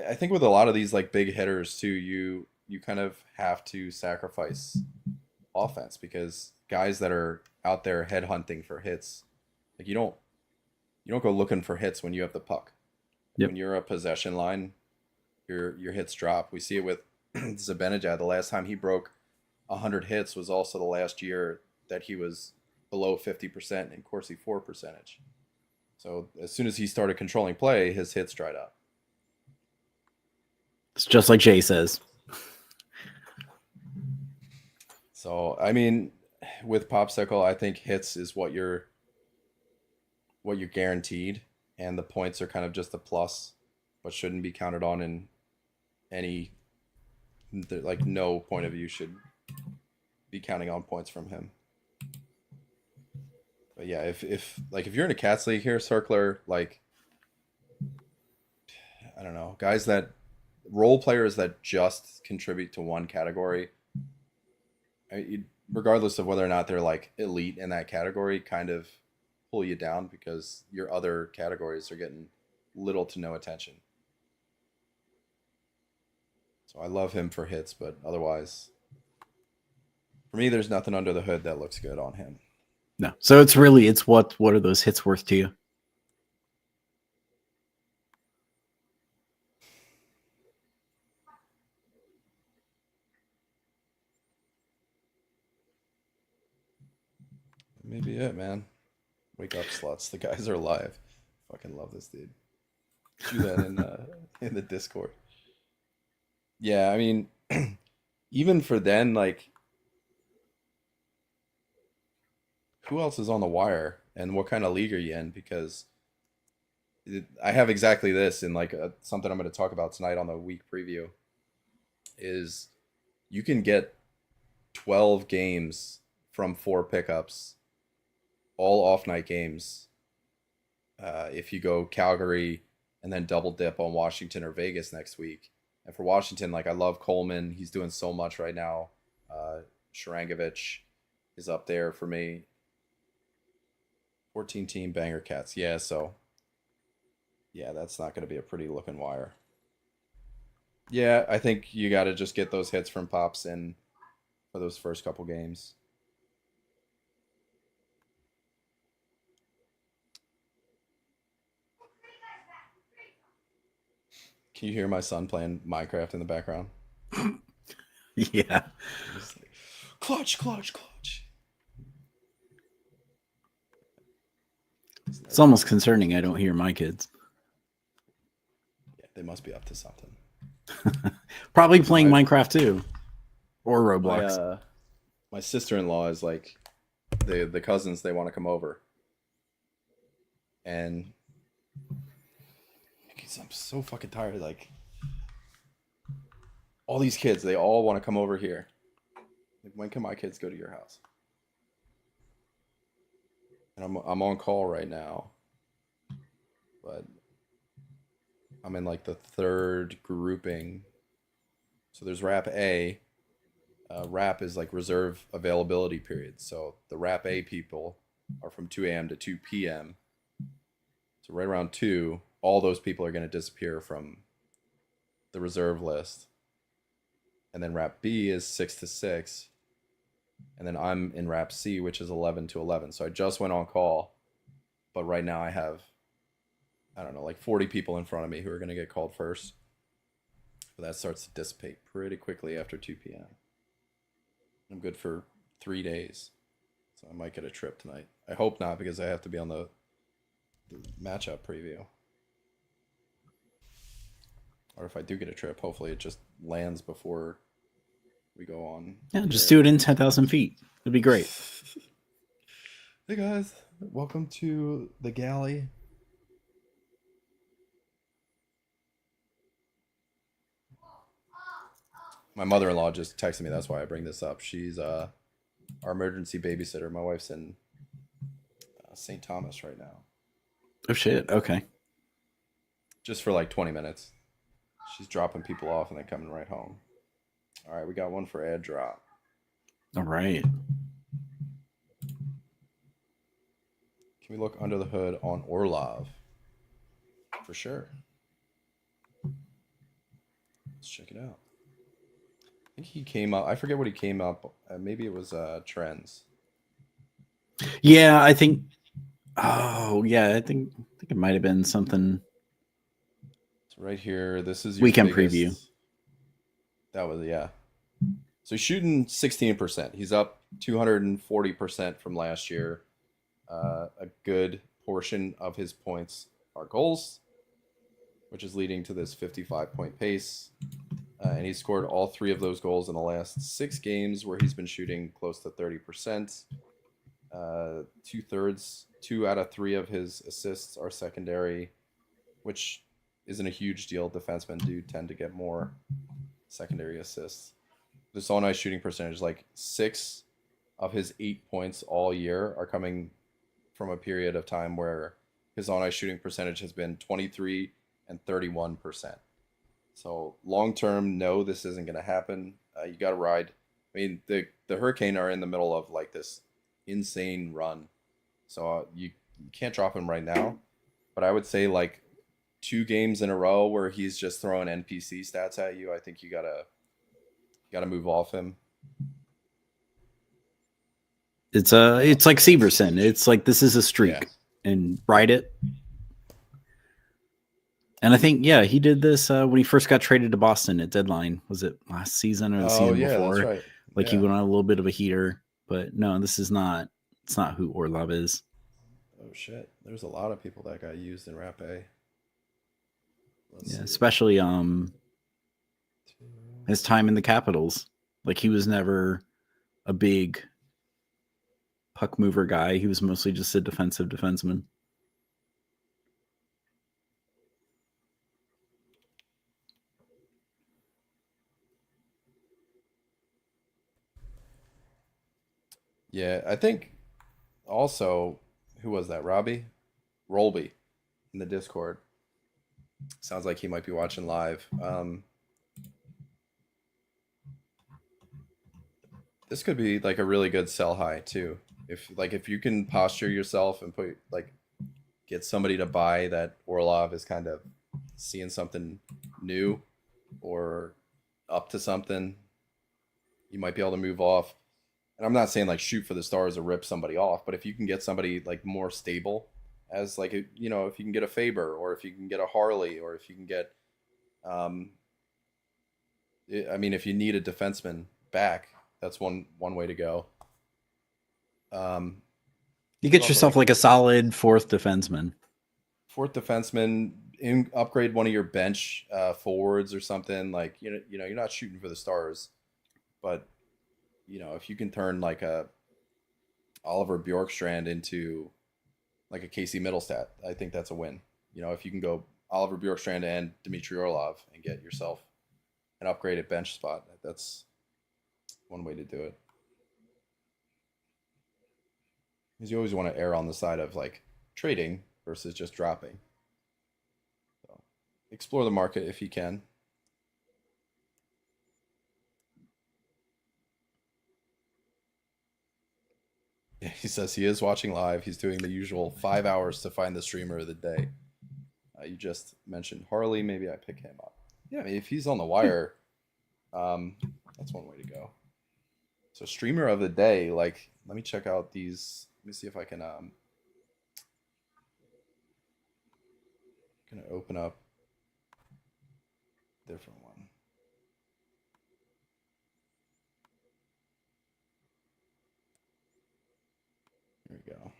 Speaker 1: I think with a lot of these like big hitters too, you kind of have to sacrifice offense because guys that are out there headhunting for hits, like you don't you don't go looking for hits when you have the puck.
Speaker 2: Yep.
Speaker 1: When you're a possession line, your hits drop. We see it with Zibanejad. The last time he broke 100 hits was also the last year that he was below 50% in Corsi 4 percentage. So as soon as he started controlling play, his hits dried up.
Speaker 2: It's just like Jay says.
Speaker 1: So I mean, with Popsicle, I think hits is what you're guaranteed, and the points are kind of just a plus, but shouldn't be counted on in any like no point of view should be counting on points from him. But yeah, if you're in a cats league here, Circler, like I don't know, guys that role players that just contribute to one category, regardless of whether or not they're like elite in that category, kind of pull you down because your other categories are getting little to no attention. So I love him for hits, but otherwise, for me, there's nothing under the hood that looks good on him.
Speaker 2: No. So it's what are those hits worth to you?
Speaker 1: Maybe it, man. Wake up, sluts. The guys are live. Fucking love this dude. Do that in the Discord. Yeah, I mean, even for then, like, who else is on the wire, and what kind of league are you in? Because I have exactly this in like something I'm going to talk about tonight on the week preview. Is you can get 12 games from 4 pickups, all off night games. If you go Calgary and then double dip on Washington or Vegas next week. And for Washington, like I love Coleman. He's doing so much right now. Sharangovich is up there for me. 14 team banger cats. Yeah, so yeah, that's not going to be a pretty looking wire. Yeah, I think you got to just get those hits from Pops in for those first couple games. Can you hear my son playing Minecraft in the background?
Speaker 2: Yeah.
Speaker 1: Just like, clutch, clutch, clutch.
Speaker 2: It's almost concerning I don't hear my kids.
Speaker 1: Yeah, they must be up to something.
Speaker 2: Probably playing Minecraft too. Or Roblox.
Speaker 1: My sister-in-law is like the cousins, they want to come over. And I'm so fucking tired. Like all these kids, they all want to come over here. Like, when can my kids go to your house? And I'm on call right now, but I'm in like the third grouping. So there's Wrap A. Wrap is like reserve availability period. So the Wrap A people are from 2 a.m. to 2 p.m. So right around 2, all those people are going to disappear from the reserve list. And then Wrap B is 6 to 6. And then I'm in Wrap C, which is 11 to 11. So I just went on call. But right now I have, I don't know, like 40 people in front of me who are going to get called first. But that starts to dissipate pretty quickly after 2 p.m. I'm good for 3 days. So I might get a trip tonight. I hope not, because I have to be on the matchup preview. Or if I do get a trip, hopefully it just lands before we go on.
Speaker 2: Yeah, just do it in 10,000 feet. It'd be great.
Speaker 1: Hey guys, welcome to the galley. My mother-in-law just texted me. That's why I bring this up. She's our emergency babysitter. My wife's in St. Thomas right now.
Speaker 2: Oh shit. Okay.
Speaker 1: Just for like 20 minutes. She's dropping people off and then coming right home. All right, we got one for ad drop.
Speaker 2: All right.
Speaker 1: Can we look under the hood on Orlov? For sure. Let's check it out. I think he came up. I forget what he came up. Maybe it was Trends.
Speaker 2: Yeah, I think Oh yeah, I think it might have been something.
Speaker 1: So right here, this is your
Speaker 2: Weekend
Speaker 1: biggest.
Speaker 2: preview.
Speaker 1: That was, yeah. So he's shooting 16%. He's up 240% from last year. A good portion of his points are goals, which is leading to this 55-point pace. And he scored all 3 of those goals in the last 6 games where he's been shooting close to 30%. 2/3, 2 out of 3 of his assists are secondary, which isn't a huge deal. Defensemen do tend to get more secondary assists. This all night shooting percentage, like 6 of his 8 points all year are coming from a period of time where his on ice shooting percentage has been 23 and 31%. So long term, no, this isn't going to happen. You got to ride. I mean, the Hurricane are in the middle of like this insane run, so you can't drop him right now. But I would say like 2 games in a row where he's just throwing NPC stats at you. I think you gotta move off him.
Speaker 2: It's like Severson. It's like this is a streak,
Speaker 1: Yeah.
Speaker 2: and ride it. And I think he did this when he first got traded to Boston at deadline. Was it last season or the season before?
Speaker 1: That's right.
Speaker 2: Like he
Speaker 1: Yeah.
Speaker 2: went on a little bit of a heater, but no, this is not. It's not who Orlov is.
Speaker 1: Oh shit. There's a lot of people that got used in Rap A. Let's see.
Speaker 2: Especially his time in the Capitals. Like he was never a big puck mover guy. He was mostly just a defensive defenseman.
Speaker 1: Yeah, I think also who was that? Robbie? Rolby in the Discord. Sounds like he might be watching live. This could be like a really good sell high too. If you can posture yourself and put like get somebody to buy that Orlov is kind of seeing something new or up to something, you might be able to move off. And I'm not saying like shoot for the stars or rip somebody off, but if you can get somebody like more stable as like a, if you can get a Faber or if you can get a Harley or if you can get um I mean if you need a defenseman back, that's one way to go.
Speaker 2: You get
Speaker 1: Also,
Speaker 2: yourself like a solid fourth defenseman.
Speaker 1: Fourth defenseman, upgrade one of your bench forwards or something. Like you're not shooting for the stars, but if you can turn like a Oliver Bjorkstrand into like a Casey Middlestat, I think that's a win. If you can go Oliver Bjorkstrand and Dmitry Orlov and get yourself an upgraded bench spot, that's one way to do it. Because you always want to err on the side of like trading versus just dropping. So explore the market if you can. Yeah, he says he is watching live. He's doing the usual 5 hours to find the streamer of the day. You just mentioned Harley. Maybe I pick him up. Yeah, I mean, if he's on the wire, that's one way to go. So streamer of the day, like, let me check out these. Let me see if I can gonna open up a different one. Here we go.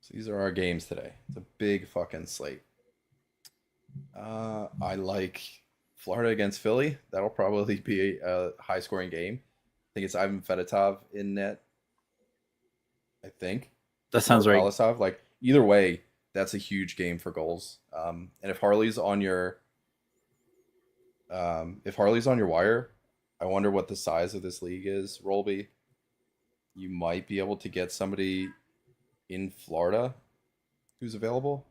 Speaker 1: So these are our games today. It's a big fucking slate. I like Florida against Philly. That'll probably be a high scoring game. I think it's Ivan Fedotov in net. I think.
Speaker 2: That sounds right.
Speaker 1: Kalasov. Like either way, that's a huge game for goals. And if Harley's on your wire, I wonder what the size of this league is, Rolby. You might be able to get somebody in Florida who's available.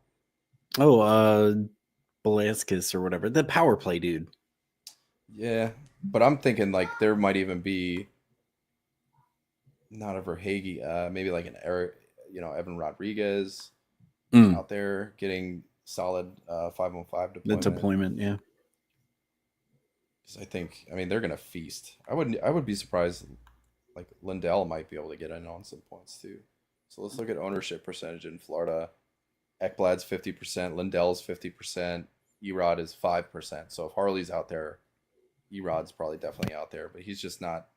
Speaker 2: Oh, Belaskis or whatever. The power play dude.
Speaker 1: Yeah. But I'm thinking like there might even be not a Verhage, maybe like an Eric, Evan Rodriguez out there getting solid 5-on-5 deployment.
Speaker 2: The deployment, yeah.
Speaker 1: Because I mean, they're gonna feast. I would be surprised. Like Lindell might be able to get in on some points too. So let's look at ownership percentage in Florida. Ekblad's 50%, Lindell's 50%, Erod is 5%. So if Harley's out there, Erod's probably definitely out there, but he's just not.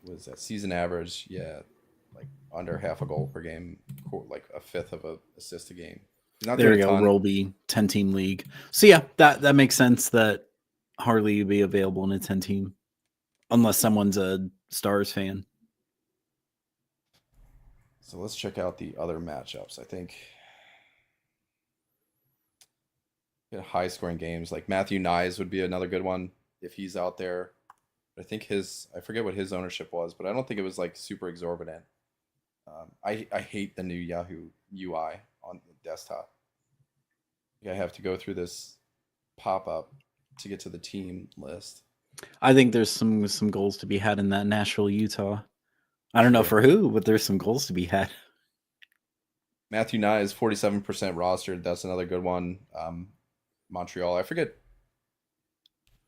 Speaker 1: What is that season average? Yeah, like under half a goal per game, like a fifth of a assist a game. He's not
Speaker 2: There
Speaker 1: doing
Speaker 2: you
Speaker 1: a
Speaker 2: go,
Speaker 1: ton.
Speaker 2: Rolby, 10-team league. So yeah, that makes sense that Harley would be available in a 10-team, unless someone's a Stars fan.
Speaker 1: So let's check out the other matchups. I think high scoring games like Matthew Nyes would be another good one if he's out there. I think I forget what his ownership was, but I don't think it was like super exorbitant. I hate the new Yahoo UI on the desktop. I have to go through this pop up to get to the team list.
Speaker 2: I think there's some goals to be had in that Nashville, Utah. I don't know
Speaker 1: Sure.
Speaker 2: for who, but there's some goals to be had.
Speaker 1: Matthew Nye is 47% rostered. That's another good one. Montreal, I forget.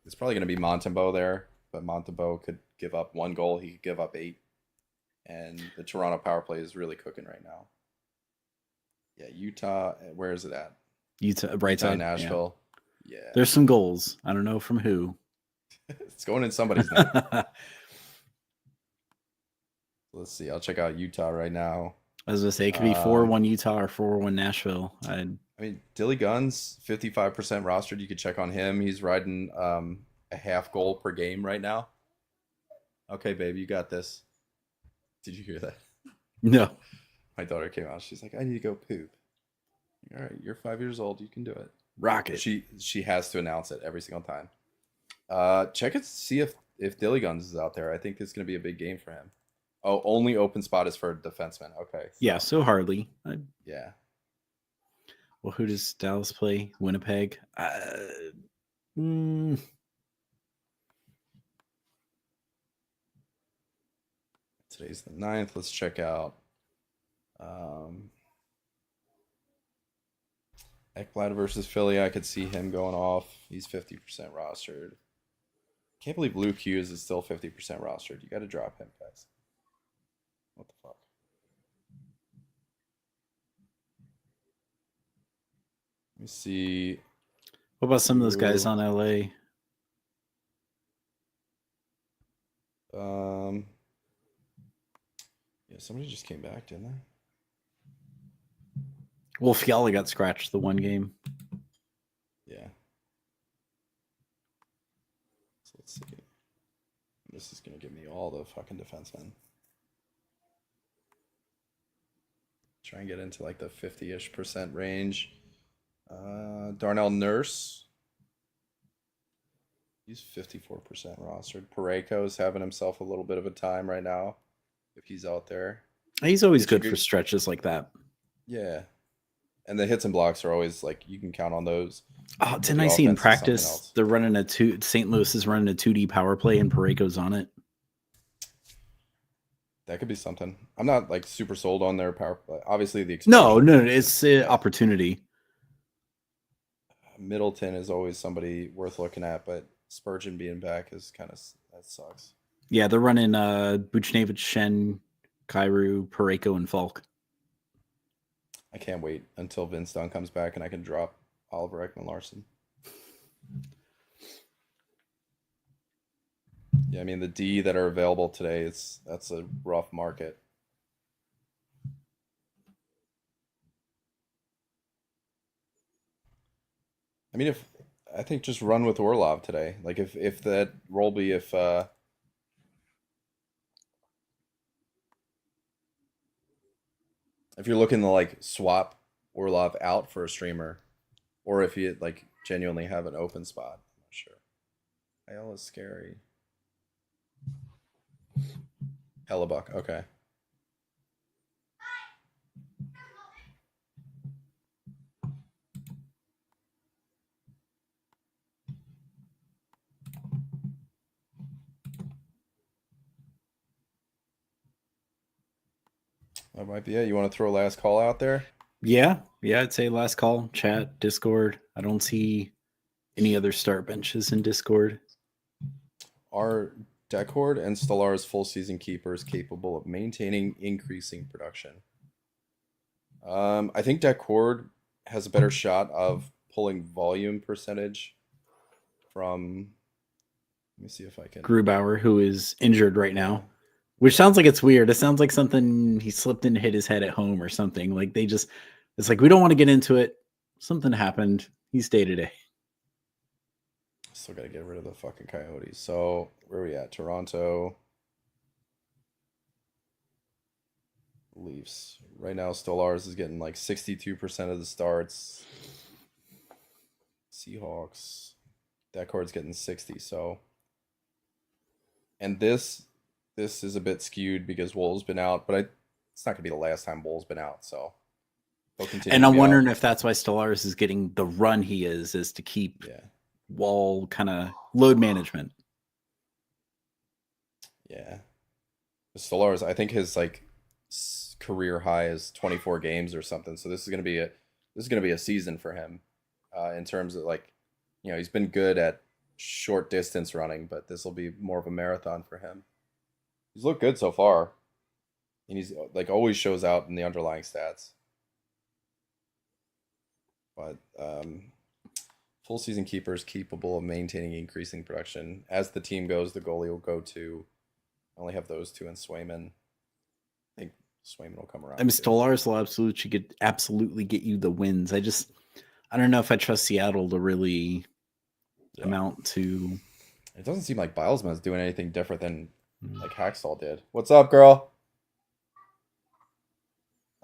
Speaker 1: It's probably going to be Montembeault there, but Montembeault could give up 1 goal. He could give up 8. And the Toronto power play is really cooking right now. Yeah, Utah. Where is it at?
Speaker 2: Utah, right
Speaker 1: Utah,
Speaker 2: side,
Speaker 1: Nashville.
Speaker 2: Yeah.
Speaker 1: Yeah.
Speaker 2: There's some goals. I don't know from who.
Speaker 1: It's going in somebody's name. Let's see. I'll check out Utah right now.
Speaker 2: I was gonna say it could be 4-1 Utah or 4-1 Nashville.
Speaker 1: I mean, Dilly Gunn's 55% rostered. You could check on him. He's riding a half goal per game right now. Okay, babe, you got this. Did you hear that?
Speaker 2: No.
Speaker 1: My daughter came out. She's like, I need to go poop. All right, you're 5 years old. You can do it.
Speaker 2: Rocket.
Speaker 1: She has to announce it every single time. Check it to see if Dilly Guns is out there. I think it's going to be a big game for him. Oh, only open spot is for defensemen. Okay.
Speaker 2: Yeah, so Harley.
Speaker 1: Yeah.
Speaker 2: Well, who does Dallas play? Winnipeg?
Speaker 1: Today's the 9th. Let's check out Ekblad versus Philly. I could see him going off. He's 50% rostered. Can't believe Luke Hughes is still 50% rostered. You got to drop him, guys. What the fuck? Let me see.
Speaker 2: What about some of those guys on LA?
Speaker 1: Yeah, somebody just came back, didn't they?
Speaker 2: Well, Fiala got scratched the one game.
Speaker 1: Yeah. So let's see. This is going to give me all the fucking defensemen. Try and get into like the 50-ish% range. Darnell Nurse. He's 54% rostered. Parayko's having himself a little bit of a time right now. If he's out there.
Speaker 2: He's always good for stretches like that.
Speaker 1: Yeah. And the hits and blocks are always like, you can count on those.
Speaker 2: Oh, didn't I see in practice they're running St. Louis is running a 2D power play and Parayko's on it?
Speaker 1: That could be something. I'm not like super sold on their power play. Obviously the
Speaker 2: No, it's an opportunity.
Speaker 1: Middleton is always somebody worth looking at, but Spurgeon being back is kind of, that sucks.
Speaker 2: Yeah, they're running Buchnevich, Shen, Kyrou, Parayko, and Falk.
Speaker 1: I can't wait until Vince Dunn comes back and I can drop Oliver Ekman-Larsson. Yeah, I mean the D that are available today, that's a rough market. I mean, I think just run with Orlov today. Like if that Rolby, if you're looking to like swap Orlov out for a streamer, or if you like genuinely have an open spot, I'm not sure. IL is scary. Hellebuck, okay. That might be it. You want to throw a last call out there?
Speaker 2: Yeah, I'd say last call, chat, Discord. I don't see any other start benches in Discord.
Speaker 1: Our Deck Horde and Stellaris full season keepers capable of maintaining increasing production. I think Deck Horde has a better shot of pulling volume percentage from. Let me see if I can.
Speaker 2: Grubauer, who is injured right now, which sounds like it's weird. It sounds like something he slipped and hit his head at home or something. Like it's like we don't want to get into it. Something happened. He's day to day.
Speaker 1: Still got to get rid of the fucking Coyotes. So where are we at? Toronto. Leafs. Right now, Stellaris is getting like 62% of the starts. Seahawks. That card's getting 60. So, and this is a bit skewed because Wool's been out, but it's not gonna be the last time Wool's been out. So, he'll continue.
Speaker 2: And
Speaker 1: to
Speaker 2: I'm
Speaker 1: be
Speaker 2: wondering
Speaker 1: out.
Speaker 2: if that's why Stellaris is getting the run he is to keep
Speaker 1: Yeah.
Speaker 2: Wall kind of load management.
Speaker 1: Yeah. Stellaris, I think his like career high is 24 games or something. So this is gonna be a season for him, in terms of like, he's been good at short distance running, but this will be more of a marathon for him. He's looked good so far, and he's like always shows out in the underlying stats. But full season keepers capable of maintaining increasing production. As the team goes, the goalie will go to. I only have those two and Swayman. I think Swayman will come around.
Speaker 2: I mean, Stellaris will absolutely get you the wins. I don't know if I trust Seattle to really amount to.
Speaker 1: It doesn't seem like Bilesman's doing anything different than like Hackstall did. What's up, girl?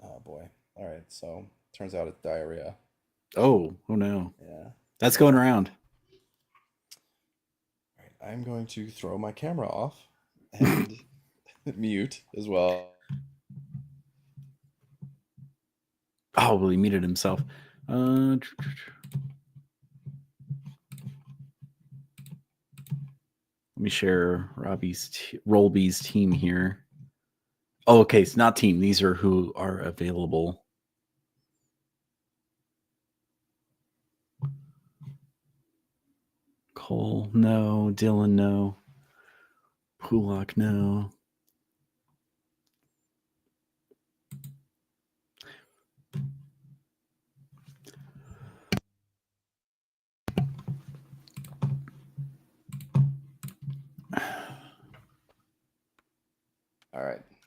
Speaker 1: Oh boy. All right. So turns out it's diarrhea.
Speaker 2: Oh no.
Speaker 1: Yeah.
Speaker 2: That's going around.
Speaker 1: All right. I'm going to throw my camera off and mute as well.
Speaker 2: Oh, well, he muted himself. Let me share Rolby's team here. Oh, okay. It's not team. These are who are available. Cole, no. Dylan, no. Pulak, no.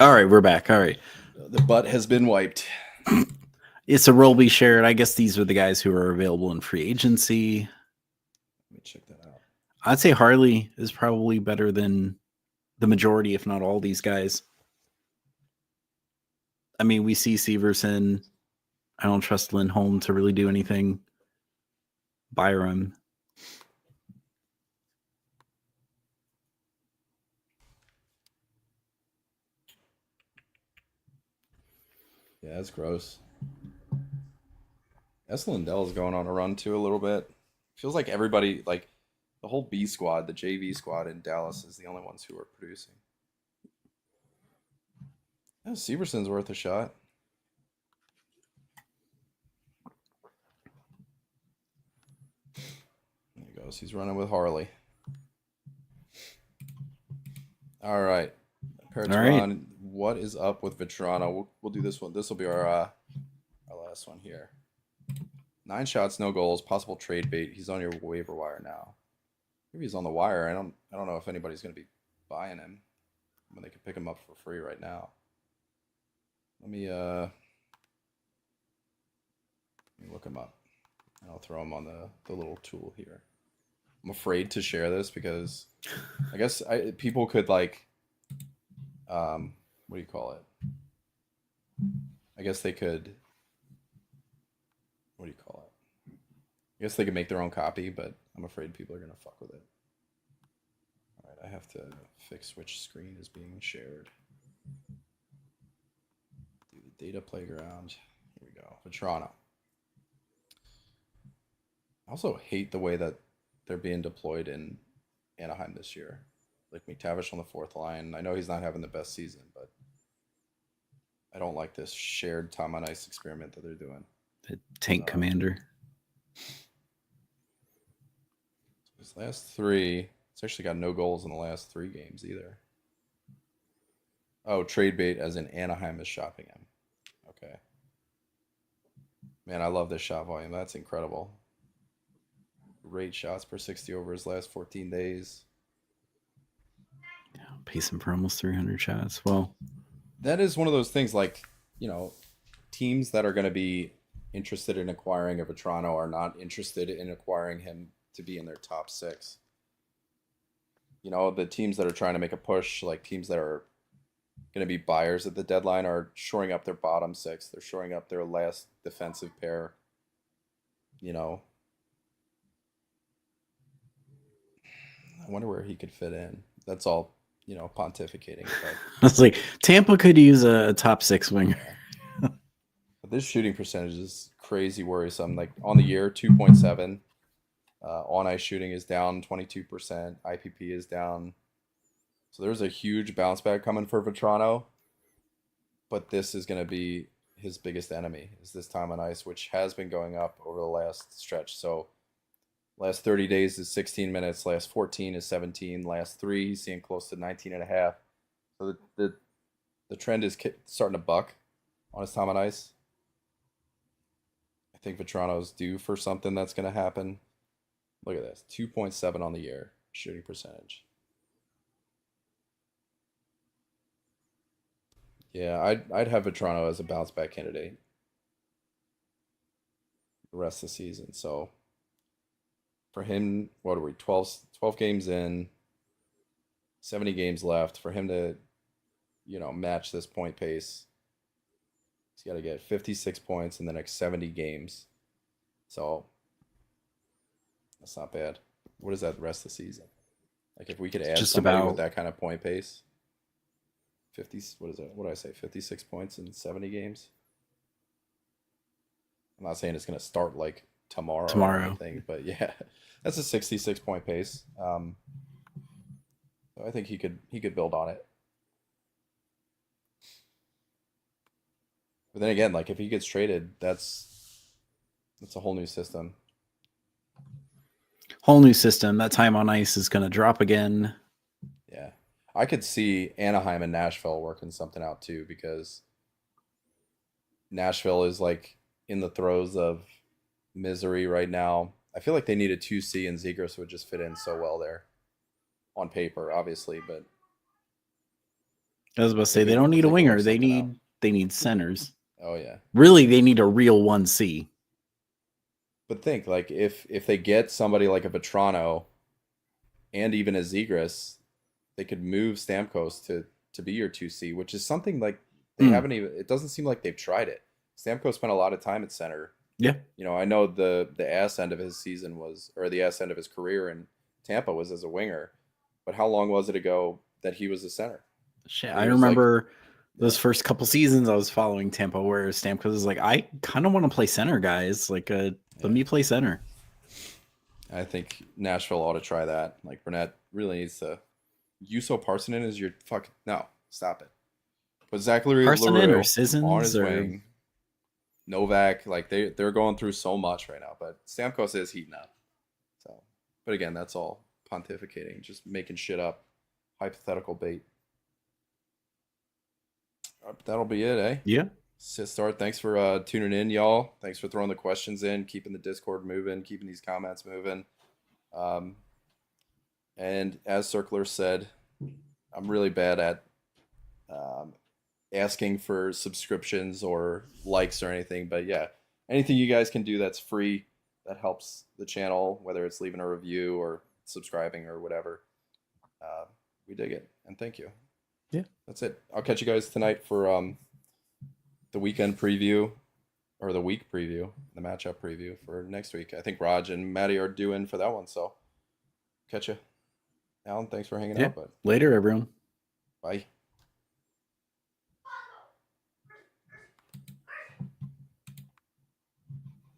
Speaker 2: All right, we're back. All right.
Speaker 1: The butt has been wiped.
Speaker 2: It's a Rolby shared. I guess these are the guys who are available in free agency.
Speaker 1: Let me check that out.
Speaker 2: I'd say Harley is probably better than the majority, if not all, these guys. I mean, we see Severson. I don't trust Lindholm to really do anything. Byram.
Speaker 1: Yeah, that's gross. S. Lindell's going on a run too a little bit. Feels like everybody, like the whole B squad, the JV squad in Dallas, is the only ones who are producing. Oh, Severson's worth a shot. There he goes. He's running with Harley. All right. Peritron, what is up with Vetrano? We'll do this one. This will be our last one here. 9 shots, no goals, possible trade bait. He's on your waiver wire now. Maybe he's on the wire. I don't know if anybody's going to be buying him when they could pick him up for free right now. Let me look him up, and I'll throw him on the little tool here. I'm afraid to share this because I guess people could like, what do you call it? I guess they could. What do you call it? I guess they could make their own copy, but I'm afraid people are gonna fuck with it. All right, I have to fix which screen is being shared. Do the data playground. Here we go. Vetrano. I also hate the way that they're being deployed in Anaheim this year. Like McTavish on the 4th line. I know he's not having the best season, but I don't like this shared Tom on Ice experiment that they're doing.
Speaker 2: The tank commander.
Speaker 1: His last 3, It's actually got no goals in the last 3 games either. Oh, trade bait as in Anaheim is shopping him. Okay. Man, I love this shot volume. That's incredible. Great shots per 60 over his last 14 days.
Speaker 2: Yeah, pacing for almost 300 shots. Well,
Speaker 1: that is one of those things like, teams that are going to be interested in acquiring a Vetrano are not interested in acquiring him to be in their top 6. The teams that are trying to make a push, like teams that are going to be buyers at the deadline, are shoring up their bottom 6. They're shoring up their last defensive pair. I wonder where he could fit in. That's all, pontificating. But
Speaker 2: it's like Tampa could use a top 6 winger.
Speaker 1: But this shooting percentage is crazy worrisome. Like on the year, 2.7. On ice shooting is down 22%. IPP is down. So there's a huge bounce back coming for Vetrano. But this is going to be his biggest enemy, is this time on ice, which has been going up over the last stretch. So last 30 days is 16 minutes. Last 14 is 17. Last 3, he's seeing close to 19 and a half. So the trend is starting to buck on his time on ice. I think Vetrano's due for something that's going to happen. Look at this, 2.7 on the year shooting percentage. Yeah, I'd have Vetrano as a bounce back candidate the rest of the season. So for him, what are we, 12 games in, 70 games left. For him to, match this point pace, he's got to get 56 points in the next 70 games. So that's not bad. What is that the rest of the season? Like if we could add
Speaker 2: Just
Speaker 1: somebody
Speaker 2: about
Speaker 1: with that kind of point pace, 50. What is it? What did I say? 56 points in 70 games. I'm not saying it's going to start like tomorrow or anything, but yeah, that's a 66 point pace. So I think he could build on it. But then again, like if he gets traded, that's a whole new system.
Speaker 2: Whole new system. That time on ice is going to drop again.
Speaker 1: Yeah. I could see Anaheim and Nashville working something out too, because Nashville is like in the throes of misery right now. I feel like they need a 2C, and Zegras would just fit in so well there on paper, obviously, but
Speaker 2: I was about to say they don't need a winger. They need centers.
Speaker 1: Oh yeah.
Speaker 2: Really, they need a real 1C.
Speaker 1: But think, like, if they get somebody like a Vetrano and even a Zegras, they could move Stamkos to be your 2C, which is something like they haven't even. It doesn't seem like they've tried it. Stamkos spent a lot of time at center.
Speaker 2: Yeah.
Speaker 1: I know the ass end of his season was, or the ass end of his career in Tampa was as a winger. But how long was it ago that he was a center?
Speaker 2: Shit, I remember those first couple seasons I was following Tampa where Stamkos was like, I kind of want to play center, guys. Like, let me play center.
Speaker 1: I think Nashville ought to try that. Like, Burnett really needs to. Juuso Parssinen is your fuck. No, stop it. But Zachary
Speaker 2: Parssinen or
Speaker 1: LaRue
Speaker 2: Sissons
Speaker 1: on his
Speaker 2: or
Speaker 1: wing. Novak, like they're going through so much right now, but Stamkos is heating up. So, but again, that's all pontificating, just making shit up, hypothetical bait. That'll be it, eh?
Speaker 2: Yeah.
Speaker 1: Start. Thanks for tuning in, y'all. Thanks for throwing the questions in, keeping the Discord moving, keeping these comments moving. And as Circular said, I'm really bad at asking for subscriptions or likes or anything, but yeah, anything you guys can do that's free that helps the channel, whether it's leaving a review or subscribing or whatever, we dig it, and thank you.
Speaker 2: Yeah,
Speaker 1: that's it. I'll catch you guys tonight for the weekend preview, or the week preview, the matchup preview for next week. I think Raj and Maddie are due in for that one, so catch you. Alan, thanks for hanging out. But
Speaker 2: later, everyone.
Speaker 1: Bye.